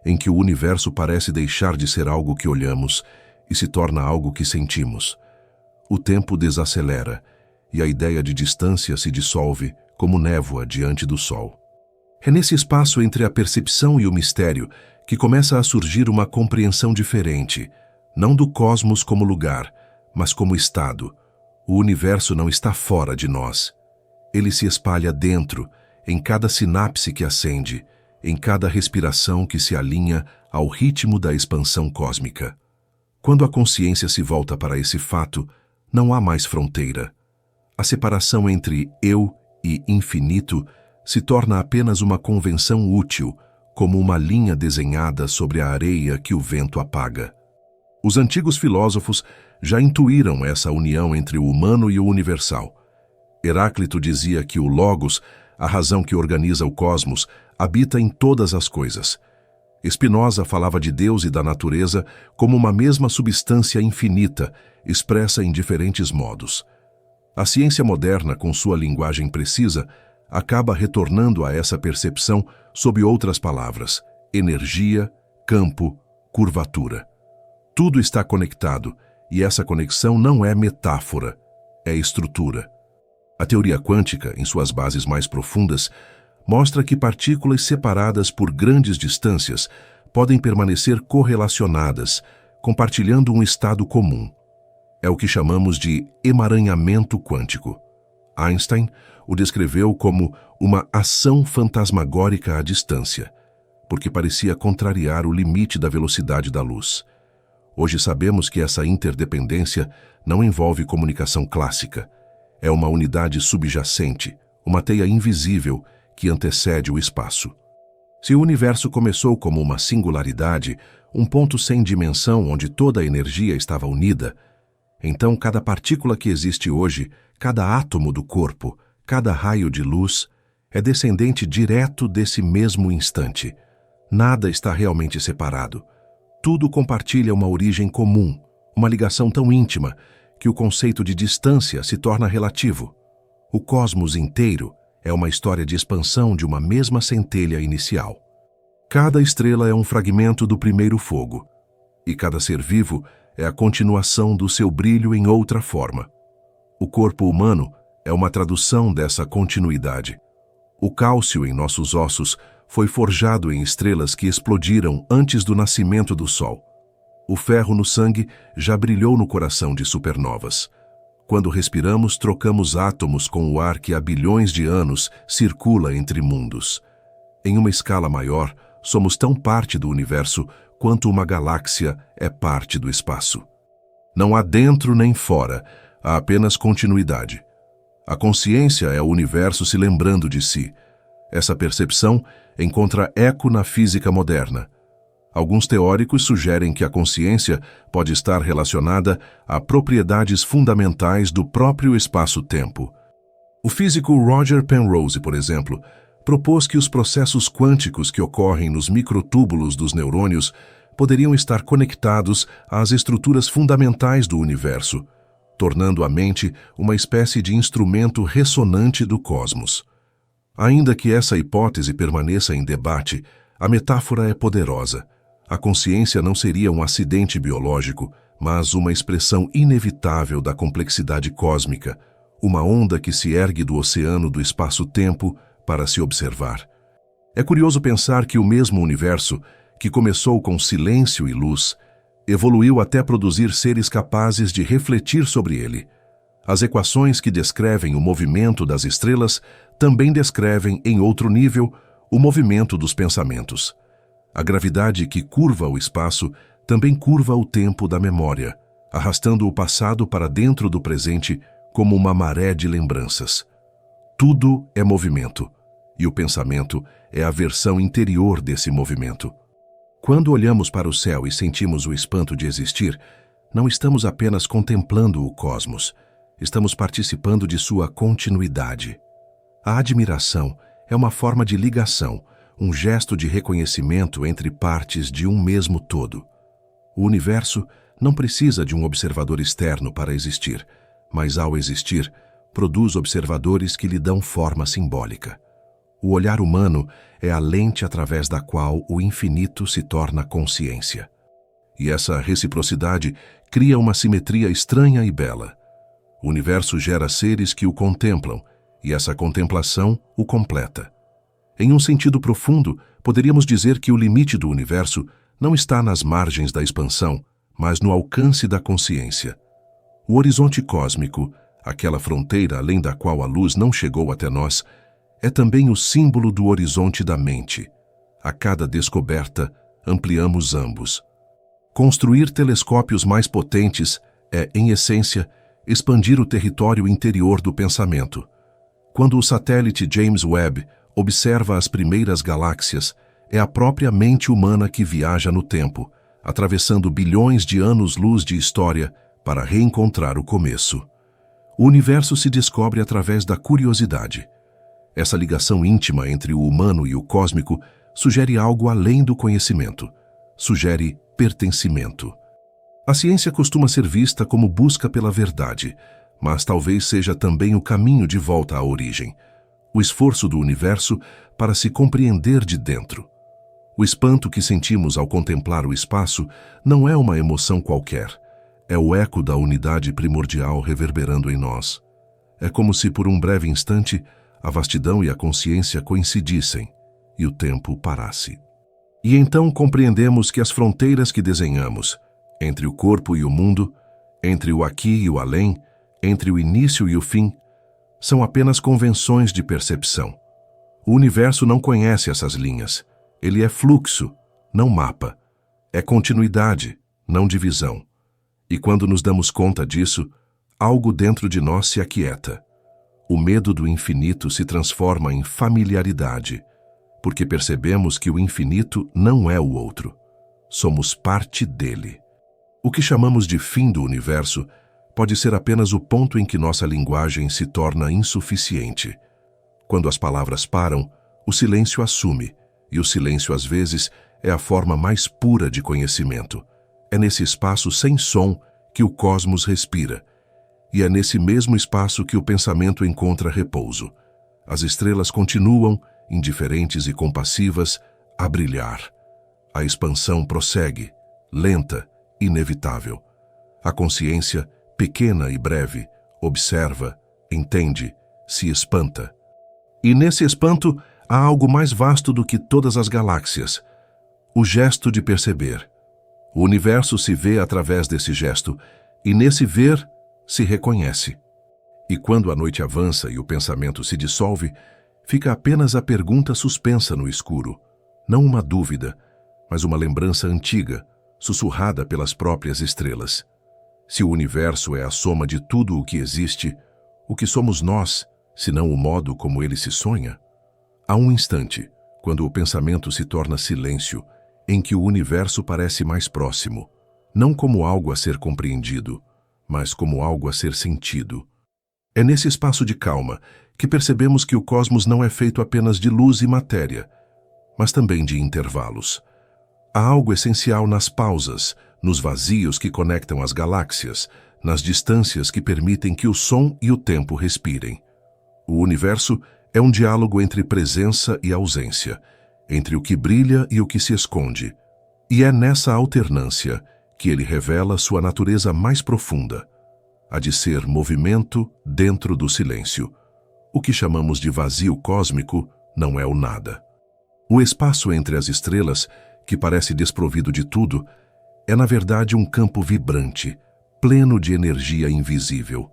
em que o universo parece deixar de ser algo que olhamos e se torna algo que sentimos. O tempo desacelera e a ideia de distância se dissolve como névoa diante do sol. É nesse espaço entre a percepção e o mistério que começa a surgir uma compreensão diferente, não do cosmos como lugar, mas como estado. O universo não está fora de nós. Ele se espalha dentro, em cada sinapse que acende, em cada respiração que se alinha ao ritmo da expansão cósmica. Quando a consciência se volta para esse fato, não há mais fronteira. A separação entre eu e infinito se torna apenas uma convenção útil, como uma linha desenhada sobre a areia que o vento apaga. Os antigos filósofos já intuíram essa união entre o humano e o universal. Heráclito dizia que o Logos, a razão que organiza o cosmos, habita em todas as coisas. Spinoza falava de Deus e da natureza como uma mesma substância infinita, expressa em diferentes modos. A ciência moderna, com sua linguagem precisa, acaba retornando a essa percepção sob outras palavras: energia, campo, curvatura. Tudo está conectado, e essa conexão não é metáfora, é estrutura. A teoria quântica, em suas bases mais profundas, mostra que partículas separadas por grandes distâncias podem permanecer correlacionadas, compartilhando um estado comum. É o que chamamos de emaranhamento quântico. Einstein o descreveu como uma ação fantasmagórica à distância, porque parecia contrariar o limite da velocidade da luz. Hoje sabemos que essa interdependência não envolve comunicação clássica. É uma unidade subjacente, uma teia invisível que antecede o espaço. Se o universo começou como uma singularidade, um ponto sem dimensão onde toda a energia estava unida, então cada partícula que existe hoje, cada átomo do corpo, cada raio de luz, é descendente direto desse mesmo instante. Nada está realmente separado. Tudo compartilha uma origem comum, uma ligação tão íntima que o conceito de distância se torna relativo. O cosmos inteiro é uma história de expansão de uma mesma centelha inicial. Cada estrela é um fragmento do primeiro fogo, e cada ser vivo é a continuação do seu brilho em outra forma. O corpo humano é uma tradução dessa continuidade. O cálcio em nossos ossos foi forjado em estrelas que explodiram antes do nascimento do Sol. O ferro no sangue já brilhou no coração de supernovas. Quando respiramos, trocamos átomos com o ar que há bilhões de anos circula entre mundos. Em uma escala maior, somos tão parte do universo quanto uma galáxia é parte do espaço. Não há dentro nem fora, há apenas continuidade. A consciência é o universo se lembrando de si. Essa percepção encontra eco na física moderna. Alguns teóricos sugerem que a consciência pode estar relacionada a propriedades fundamentais do próprio espaço-tempo. O físico Roger Penrose, por exemplo, propôs que os processos quânticos que ocorrem nos microtúbulos dos neurônios poderiam estar conectados às estruturas fundamentais do universo, tornando a mente uma espécie de instrumento ressonante do cosmos. Ainda que essa hipótese permaneça em debate, a metáfora é poderosa. A consciência não seria um acidente biológico, mas uma expressão inevitável da complexidade cósmica, uma onda que se ergue do oceano do espaço-tempo para se observar. É curioso pensar que o mesmo universo, que começou com silêncio e luz, evoluiu até produzir seres capazes de refletir sobre ele. As equações que descrevem o movimento das estrelas também descrevem, em outro nível, o movimento dos pensamentos. A gravidade que curva o espaço também curva o tempo da memória, arrastando o passado para dentro do presente como uma maré de lembranças. Tudo é movimento, e o pensamento é a versão interior desse movimento. Quando olhamos para o céu e sentimos o espanto de existir, não estamos apenas contemplando o cosmos, estamos participando de sua continuidade. A admiração é uma forma de ligação, um gesto de reconhecimento entre partes de um mesmo todo. O universo não precisa de um observador externo para existir, mas ao existir, produz observadores que lhe dão forma simbólica. O olhar humano é a lente através da qual o infinito se torna consciência. E essa reciprocidade cria uma simetria estranha e bela. O universo gera seres que o contemplam, e essa contemplação o completa. Em um sentido profundo, poderíamos dizer que o limite do universo não está nas margens da expansão, mas no alcance da consciência. O horizonte cósmico, aquela fronteira além da qual a luz não chegou até nós, é também o símbolo do horizonte da mente. A cada descoberta, ampliamos ambos. Construir telescópios mais potentes é, em essência, expandir o território interior do pensamento. Quando o satélite James Webb observa as primeiras galáxias, é a própria mente humana que viaja no tempo, atravessando bilhões de anos-luz de história para reencontrar o começo. O universo se descobre através da curiosidade. Essa ligação íntima entre o humano e o cósmico sugere algo além do conhecimento, sugere pertencimento. A ciência costuma ser vista como busca pela verdade, mas talvez seja também o caminho de volta à origem, o esforço do universo para se compreender de dentro. O espanto que sentimos ao contemplar o espaço não é uma emoção qualquer, é o eco da unidade primordial reverberando em nós. É como se por um breve instante a vastidão e a consciência coincidissem e o tempo parasse. E então compreendemos que as fronteiras que desenhamos, entre o corpo e o mundo, entre o aqui e o além, entre o início e o fim, são apenas convenções de percepção. O universo não conhece essas linhas. Ele é fluxo, não mapa. É continuidade, não divisão. E quando nos damos conta disso, algo dentro de nós se aquieta. O medo do infinito se transforma em familiaridade, porque percebemos que o infinito não é o outro. Somos parte dele. O que chamamos de fim do universo pode ser apenas o ponto em que nossa linguagem se torna insuficiente. Quando as palavras param, o silêncio assume, e o silêncio às vezes é a forma mais pura de conhecimento. É nesse espaço sem som que o cosmos respira, e é nesse mesmo espaço que o pensamento encontra repouso. As estrelas continuam, indiferentes e compassivas, a brilhar. A expansão prossegue, lenta, inevitável. A consciência, pequena e breve, observa, entende, se espanta. E nesse espanto há algo mais vasto do que todas as galáxias: o gesto de perceber. O universo se vê através desse gesto, e nesse ver se reconhece. E quando a noite avança e o pensamento se dissolve, fica apenas a pergunta suspensa no escuro, não uma dúvida, mas uma lembrança antiga, sussurrada pelas próprias estrelas. Se o universo é a soma de tudo o que existe, o que somos nós, senão o modo como ele se sonha? Há um instante, quando o pensamento se torna silêncio, em que o universo parece mais próximo, não como algo a ser compreendido, mas como algo a ser sentido. É nesse espaço de calma que percebemos que o cosmos não é feito apenas de luz e matéria, mas também de intervalos. Há algo essencial nas pausas, nos vazios que conectam as galáxias, nas distâncias que permitem que o som e o tempo respirem. O universo é um diálogo entre presença e ausência, entre o que brilha e o que se esconde. E é nessa alternância que ele revela sua natureza mais profunda, a de ser movimento dentro do silêncio. O que chamamos de vazio cósmico não é o nada. O espaço entre as estrelas, que parece desprovido de tudo, é na verdade um campo vibrante, pleno de energia invisível.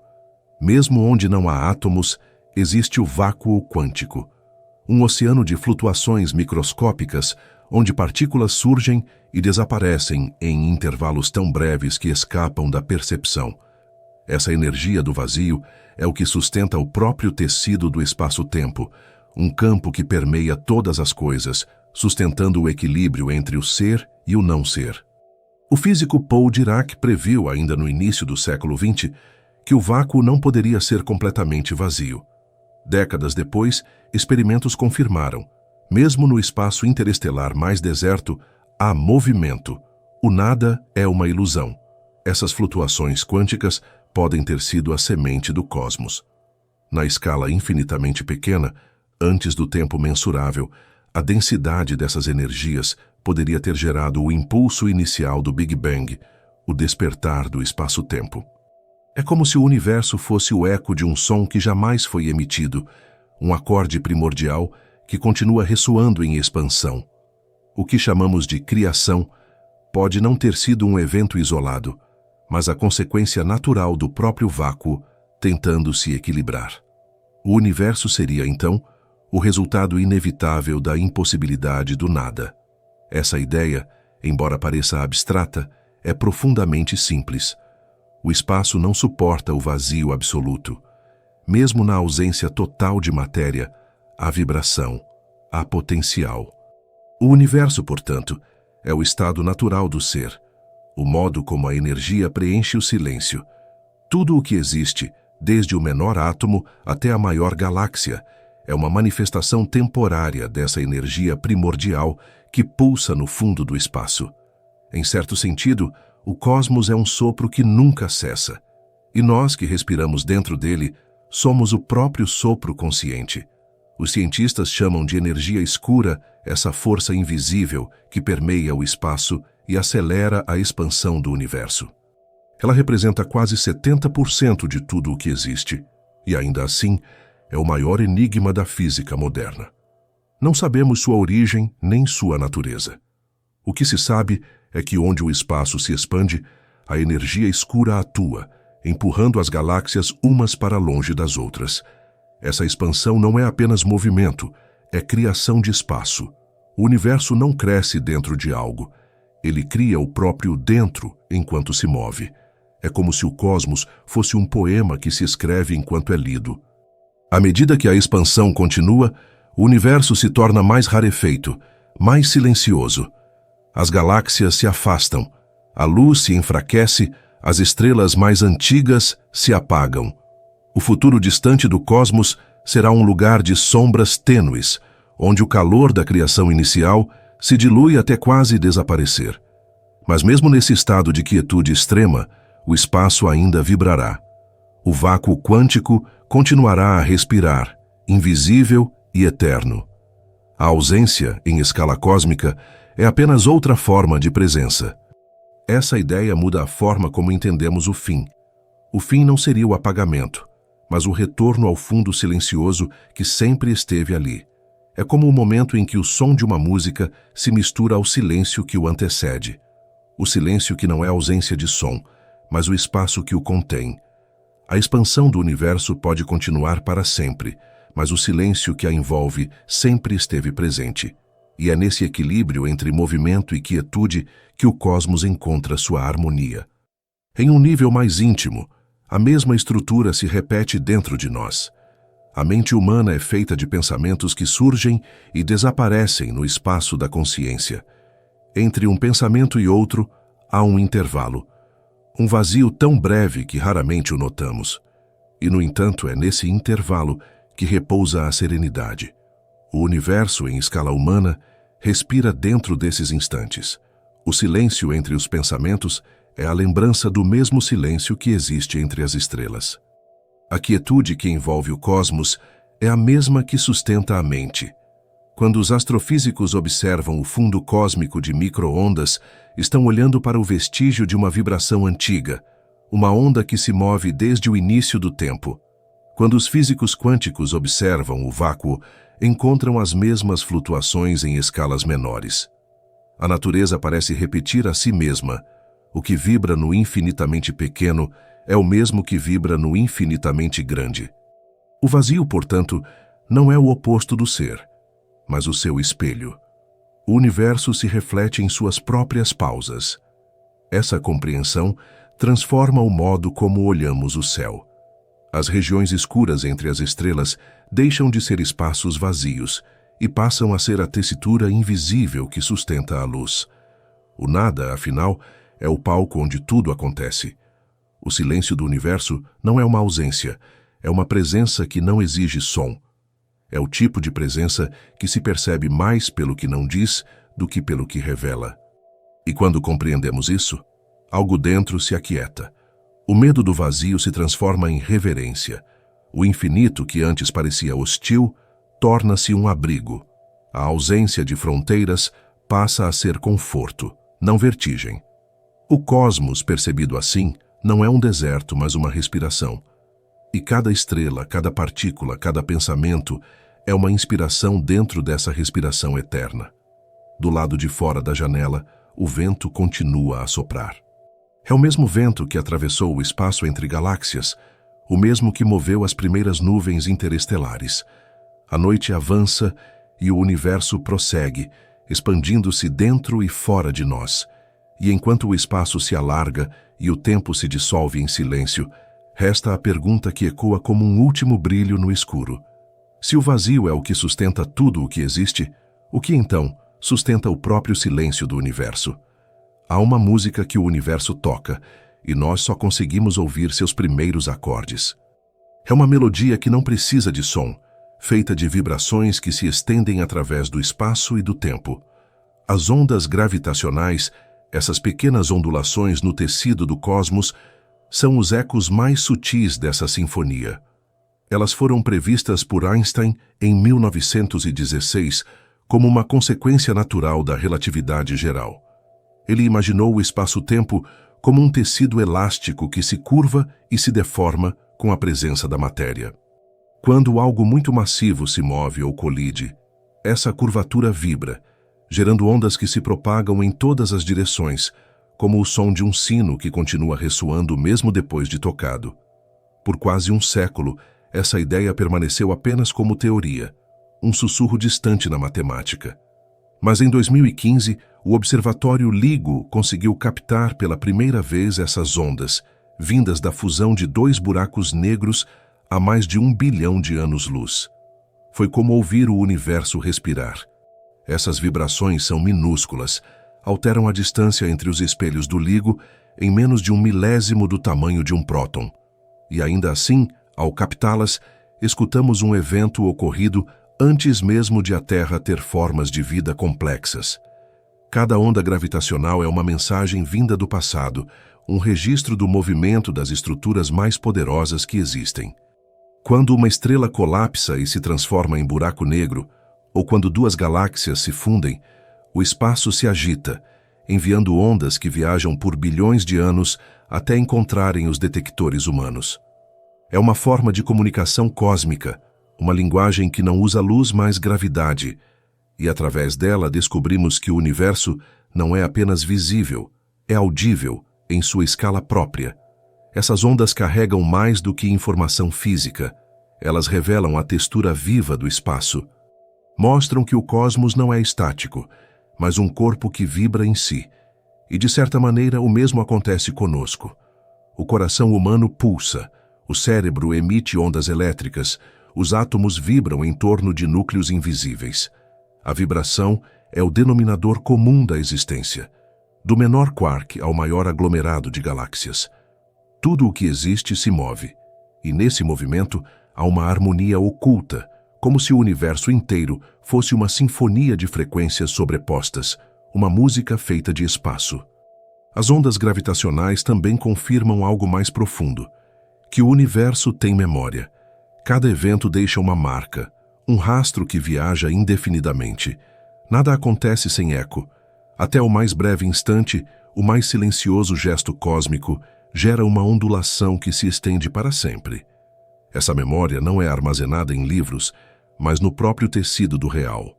Mesmo onde não há átomos, existe o vácuo quântico, um oceano de flutuações microscópicas onde partículas surgem e desaparecem em intervalos tão breves que escapam da percepção. Essa energia do vazio é o que sustenta o próprio tecido do espaço-tempo, um campo que permeia todas as coisas, sustentando o equilíbrio entre o ser e o não ser. O físico Paul Dirac previu, ainda no início do século XX, que o vácuo não poderia ser completamente vazio. Décadas depois, experimentos confirmaram, mesmo no espaço interestelar mais deserto, há movimento. O nada é uma ilusão. Essas flutuações quânticas podem ter sido a semente do cosmos. Na escala infinitamente pequena, antes do tempo mensurável, a densidade dessas energias poderia ter gerado o impulso inicial do Big Bang, o despertar do espaço-tempo. É como se o universo fosse o eco de um som que jamais foi emitido, um acorde primordial que continua ressoando em expansão. O que chamamos de criação pode não ter sido um evento isolado, mas a consequência natural do próprio vácuo tentando se equilibrar. O universo seria, então, o resultado inevitável da impossibilidade do nada. Essa ideia, embora pareça abstrata, é profundamente simples. O espaço não suporta o vazio absoluto. Mesmo na ausência total de matéria, há vibração, há potencial. O universo, portanto, é o estado natural do ser, o modo como a energia preenche o silêncio. Tudo o que existe, desde o menor átomo até a maior galáxia, é uma manifestação temporária dessa energia primordial que pulsa no fundo do espaço. Em certo sentido, o cosmos é um sopro que nunca cessa, e nós que respiramos dentro dele somos o próprio sopro consciente. Os cientistas chamam de energia escura essa força invisível que permeia o espaço e acelera a expansão do universo. Ela representa quase 70% de tudo o que existe, e ainda assim é o maior enigma da física moderna. Não sabemos sua origem nem sua natureza. O que se sabe é que onde o espaço se expande, a energia escura atua, empurrando as galáxias umas para longe das outras. Essa expansão não é apenas movimento, é criação de espaço. O universo não cresce dentro de algo. Ele cria o próprio dentro enquanto se move. É como se o cosmos fosse um poema que se escreve enquanto é lido. À medida que a expansão continua, o universo se torna mais rarefeito, mais silencioso. As galáxias se afastam, a luz se enfraquece, as estrelas mais antigas se apagam. O futuro distante do cosmos será um lugar de sombras tênues, onde o calor da criação inicial se dilui até quase desaparecer. Mas mesmo nesse estado de quietude extrema, o espaço ainda vibrará. O vácuo quântico continuará a respirar, invisível e eterno. A ausência, em escala cósmica, é apenas outra forma de presença. Essa ideia muda a forma como entendemos o fim. O fim não seria o apagamento, mas o retorno ao fundo silencioso que sempre esteve ali. É como o momento em que o som de uma música se mistura ao silêncio que o antecede. O silêncio que não é ausência de som, mas o espaço que o contém. A expansão do universo pode continuar para sempre, mas o silêncio que a envolve sempre esteve presente. E é nesse equilíbrio entre movimento e quietude que o cosmos encontra sua harmonia. Em um nível mais íntimo, a mesma estrutura se repete dentro de nós. A mente humana é feita de pensamentos que surgem e desaparecem no espaço da consciência. Entre um pensamento e outro, há um intervalo. Um vazio tão breve que raramente o notamos. E, no entanto, é nesse intervalo que repousa a serenidade. O universo, em escala humana, respira dentro desses instantes. O silêncio entre os pensamentos é a lembrança do mesmo silêncio que existe entre as estrelas. A quietude que envolve o cosmos é a mesma que sustenta a mente. Quando os astrofísicos observam o fundo cósmico de micro-ondas, estão olhando para o vestígio de uma vibração antiga, uma onda que se move desde o início do tempo. Quando os físicos quânticos observam o vácuo, encontram as mesmas flutuações em escalas menores. A natureza parece repetir a si mesma. O que vibra no infinitamente pequeno é o mesmo que vibra no infinitamente grande. O vazio, portanto, não é o oposto do ser, mas o seu espelho. O universo se reflete em suas próprias pausas. Essa compreensão transforma o modo como olhamos o céu. As regiões escuras entre as estrelas deixam de ser espaços vazios e passam a ser a tessitura invisível que sustenta a luz. O nada, afinal, é o palco onde tudo acontece. O silêncio do universo não é uma ausência, é uma presença que não exige som. É o tipo de presença que se percebe mais pelo que não diz do que pelo que revela. E quando compreendemos isso, algo dentro se aquieta. O medo do vazio se transforma em reverência. O infinito, que antes parecia hostil, torna-se um abrigo. A ausência de fronteiras passa a ser conforto, não vertigem. O cosmos, percebido assim, não é um deserto, mas uma respiração. E cada estrela, cada partícula, cada pensamento é uma inspiração dentro dessa respiração eterna. Do lado de fora da janela, o vento continua a soprar. É o mesmo vento que atravessou o espaço entre galáxias, o mesmo que moveu as primeiras nuvens interestelares. A noite avança e o universo prossegue, expandindo-se dentro e fora de nós. E enquanto o espaço se alarga e o tempo se dissolve em silêncio, resta a pergunta que ecoa como um último brilho no escuro. Se o vazio é o que sustenta tudo o que existe, o que então sustenta o próprio silêncio do universo? Há uma música que o universo toca, e nós só conseguimos ouvir seus primeiros acordes. É uma melodia que não precisa de som, feita de vibrações que se estendem através do espaço e do tempo. As ondas gravitacionais, essas pequenas ondulações no tecido do cosmos, são os ecos mais sutis dessa sinfonia. Elas foram previstas por Einstein em 1916 como uma consequência natural da relatividade geral. Ele imaginou o espaço-tempo como um tecido elástico que se curva e se deforma com a presença da matéria. Quando algo muito massivo se move ou colide, essa curvatura vibra, gerando ondas que se propagam em todas as direções, como o som de um sino que continua ressoando mesmo depois de tocado. Por quase um século, essa ideia permaneceu apenas como teoria, um sussurro distante na matemática. Mas em 2015, o Observatório LIGO conseguiu captar pela primeira vez essas ondas, vindas da fusão de dois buracos negros a mais de 1 bilhão de anos-luz. Foi como ouvir o universo respirar. Essas vibrações são minúsculas, alteram a distância entre os espelhos do LIGO em menos de 1/1000 do tamanho de um próton. E ainda assim, ao captá-las, escutamos um evento ocorrido antes mesmo de a Terra ter formas de vida complexas. Cada onda gravitacional é uma mensagem vinda do passado, um registro do movimento das estruturas mais poderosas que existem. Quando uma estrela colapsa e se transforma em buraco negro, ou quando duas galáxias se fundem, o espaço se agita, enviando ondas que viajam por bilhões de anos até encontrarem os detectores humanos. É uma forma de comunicação cósmica, uma linguagem que não usa luz, mas gravidade, e através dela descobrimos que o universo não é apenas visível, é audível em sua escala própria. Essas ondas carregam mais do que informação física. Elas revelam a textura viva do espaço. Mostram que o cosmos não é estático, mas um corpo que vibra em si. E de certa maneira o mesmo acontece conosco. O coração humano pulsa, o cérebro emite ondas elétricas, os átomos vibram em torno de núcleos invisíveis. A vibração é o denominador comum da existência, do menor quark ao maior aglomerado de galáxias. Tudo o que existe se move, e nesse movimento há uma harmonia oculta, como se o universo inteiro fosse uma sinfonia de frequências sobrepostas, uma música feita de espaço. As ondas gravitacionais também confirmam algo mais profundo, que o universo tem memória, Cada evento deixa uma marca, um rastro que viaja indefinidamente. Nada acontece sem eco. Até o mais breve instante, o mais silencioso gesto cósmico gera uma ondulação que se estende para sempre. Essa memória não é armazenada em livros, mas no próprio tecido do real.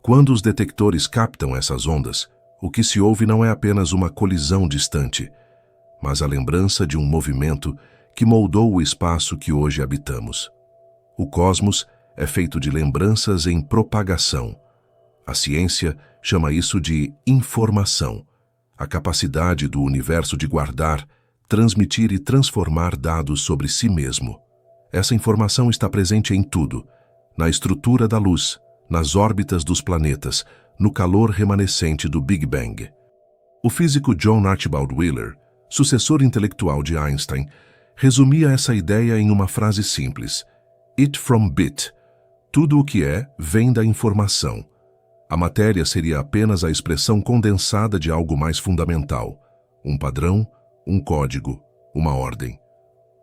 Quando os detectores captam essas ondas, o que se ouve não é apenas uma colisão distante, mas a lembrança de um movimento que moldou o espaço que hoje habitamos. O cosmos é feito de lembranças em propagação. A ciência chama isso de informação, a capacidade do universo de guardar, transmitir e transformar dados sobre si mesmo. Essa informação está presente em tudo, na estrutura da luz, nas órbitas dos planetas, no calor remanescente do Big Bang. O físico John Archibald Wheeler, sucessor intelectual de Einstein, resumia essa ideia em uma frase simples: It from bit. Tudo o que é, vem da informação. A matéria seria apenas a expressão condensada de algo mais fundamental, um padrão, um código, uma ordem.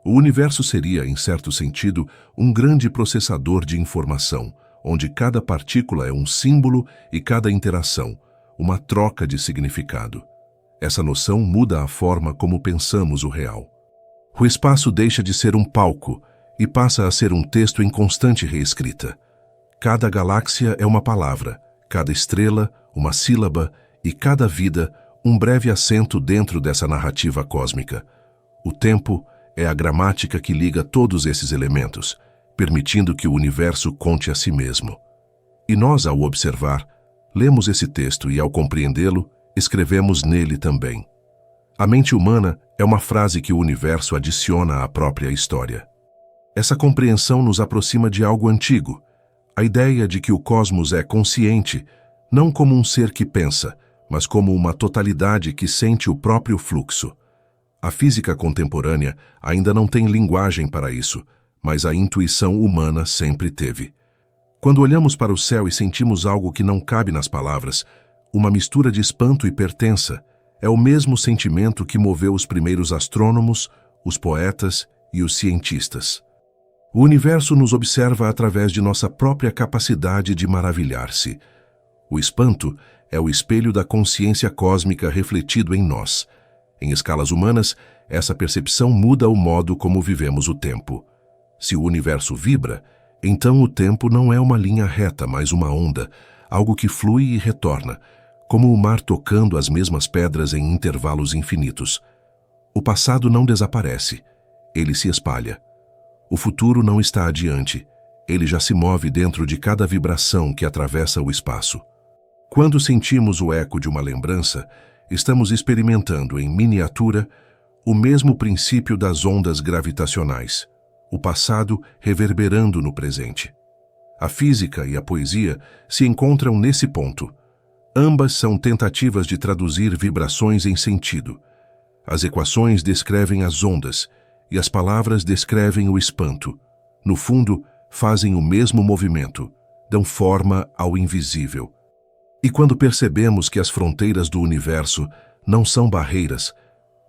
O universo seria, em certo sentido, um grande processador de informação, onde cada partícula é um símbolo e cada interação, uma troca de significado. Essa noção muda a forma como pensamos o real. O espaço deixa de ser um palco e passa a ser um texto em constante reescrita. Cada galáxia é uma palavra, cada estrela, uma sílaba e cada vida, um breve acento dentro dessa narrativa cósmica. O tempo é a gramática que liga todos esses elementos, permitindo que o universo conte a si mesmo. E nós, ao observar, lemos esse texto e, ao compreendê-lo, escrevemos nele também. A mente humana é uma frase que o universo adiciona à própria história. Essa compreensão nos aproxima de algo antigo, a ideia de que o cosmos é consciente, não como um ser que pensa, mas como uma totalidade que sente o próprio fluxo. A física contemporânea ainda não tem linguagem para isso, mas a intuição humana sempre teve. Quando olhamos para o céu e sentimos algo que não cabe nas palavras, uma mistura de espanto e pertença, é o mesmo sentimento que moveu os primeiros astrônomos, os poetas e os cientistas. O universo nos observa através de nossa própria capacidade de maravilhar-se. O espanto é o espelho da consciência cósmica refletido em nós. Em escalas humanas, essa percepção muda o modo como vivemos o tempo. Se o universo vibra, então o tempo não é uma linha reta, mas uma onda, algo que flui e retorna, como o mar tocando as mesmas pedras em intervalos infinitos. O passado não desaparece, ele se espalha. O futuro não está adiante, ele já se move dentro de cada vibração que atravessa o espaço. Quando sentimos o eco de uma lembrança, estamos experimentando em miniatura o mesmo princípio das ondas gravitacionais, o passado reverberando no presente. A física e a poesia se encontram nesse ponto. Ambas são tentativas de traduzir vibrações em sentido. As equações descrevem as ondas e as palavras descrevem o espanto. No fundo, fazem o mesmo movimento, dão forma ao invisível. E quando percebemos que as fronteiras do universo não são barreiras,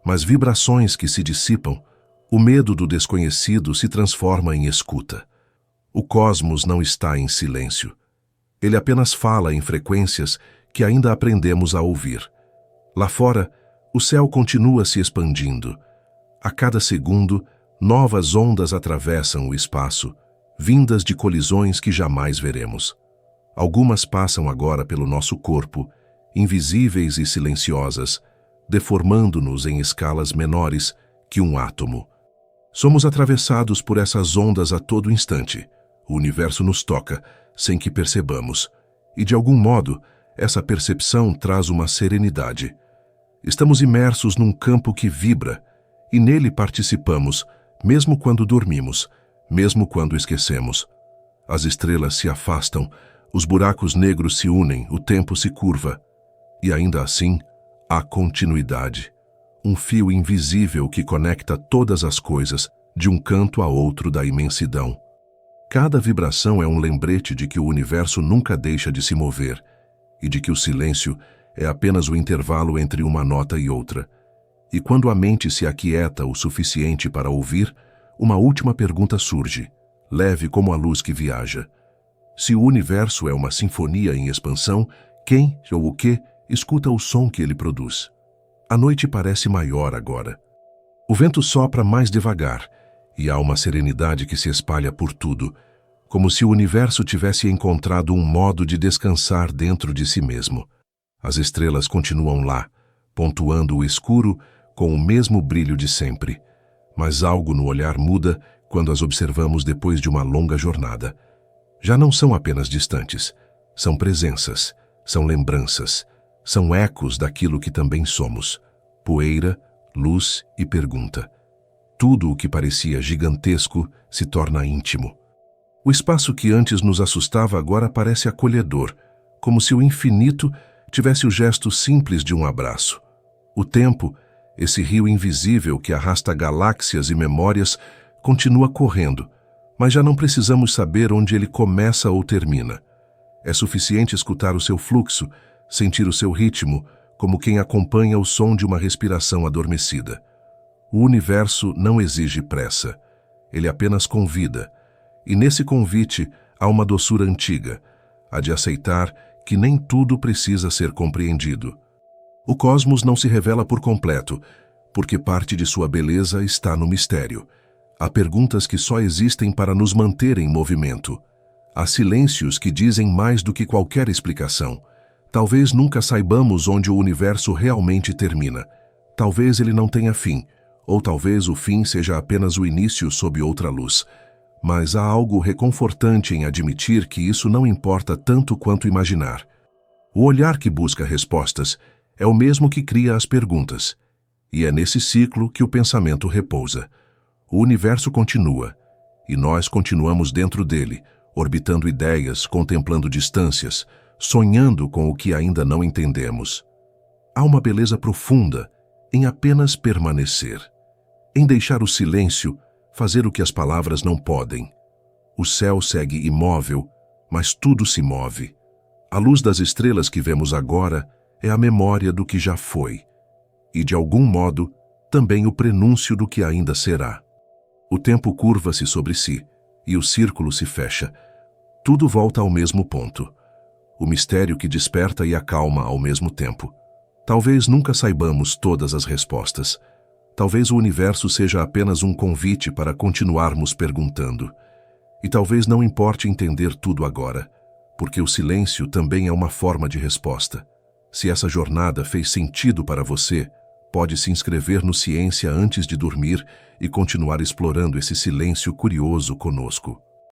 mas vibrações que se dissipam, o medo do desconhecido se transforma em escuta. O cosmos não está em silêncio. Ele apenas fala em frequências que ainda aprendemos a ouvir. Lá fora, o céu continua se expandindo. A cada segundo, novas ondas atravessam o espaço, vindas de colisões que jamais veremos. Algumas passam agora pelo nosso corpo, invisíveis e silenciosas, deformando-nos em escalas menores que um átomo. Somos atravessados por essas ondas a todo instante. O universo nos toca, sem que percebamos, e de algum modo, essa percepção traz uma serenidade. Estamos imersos num campo que vibra, e nele participamos, mesmo quando dormimos, mesmo quando esquecemos. As estrelas se afastam, os buracos negros se unem, o tempo se curva. E ainda assim, há continuidade. Um fio invisível que conecta todas as coisas, de um canto a outro da imensidão. Cada vibração é um lembrete de que o universo nunca deixa de se mover, e de que o silêncio é apenas o intervalo entre uma nota e outra. E quando a mente se aquieta o suficiente para ouvir, uma última pergunta surge. leve como a luz que viaja. Se o universo é uma sinfonia em expansão, quem ou o que escuta o som que ele produz? A noite parece maior agora. O vento sopra mais devagar e há uma serenidade que se espalha por tudo, como se o universo tivesse encontrado um modo de descansar dentro de si mesmo. As estrelas continuam lá, pontuando o escuro com o mesmo brilho de sempre, mas algo no olhar muda quando as observamos depois de uma longa jornada. Já não são apenas distantes, são presenças, são lembranças, são ecos daquilo que também somos: poeira, luz e pergunta. Tudo o que parecia gigantesco se torna íntimo. O espaço que antes nos assustava agora parece acolhedor, como se o infinito tivesse o gesto simples de um abraço. O tempo, esse rio invisível que arrasta galáxias e memórias, continua correndo, mas já não precisamos saber onde ele começa ou termina. É suficiente escutar o seu fluxo, sentir o seu ritmo, como quem acompanha o som de uma respiração adormecida. O universo não exige pressa, ele apenas convida. E nesse convite há uma doçura antiga, a de aceitar que nem tudo precisa ser compreendido. O cosmos não se revela por completo, porque parte de sua beleza está no mistério. Há perguntas que só existem para nos manter em movimento. Há silêncios que dizem mais do que qualquer explicação. Talvez nunca saibamos onde o universo realmente termina. Talvez ele não tenha fim, ou talvez o fim seja apenas o início sob outra luz. Mas há algo reconfortante em admitir que isso não importa tanto quanto imaginar. O olhar que busca respostas é o mesmo que cria as perguntas. E é nesse ciclo que o pensamento repousa. O universo continua, e nós continuamos dentro dele, orbitando ideias, contemplando distâncias, sonhando com o que ainda não entendemos. Há uma beleza profunda em apenas permanecer, em deixar o silêncio fazer o que as palavras não podem. O céu segue imóvel, mas tudo se move. A luz das estrelas que vemos agora é a memória do que já foi, e de algum modo, também o prenúncio do que ainda será. O tempo curva-se sobre si, e o círculo se fecha. Tudo volta ao mesmo ponto. O mistério que desperta e acalma ao mesmo tempo. Talvez nunca saibamos todas as respostas. Talvez o universo seja apenas um convite para continuarmos perguntando. E talvez não importe entender tudo agora, porque o silêncio também é uma forma de resposta. Se essa jornada fez sentido para você, pode se inscrever no Ciência antes de dormir e continuar explorando esse silêncio curioso conosco.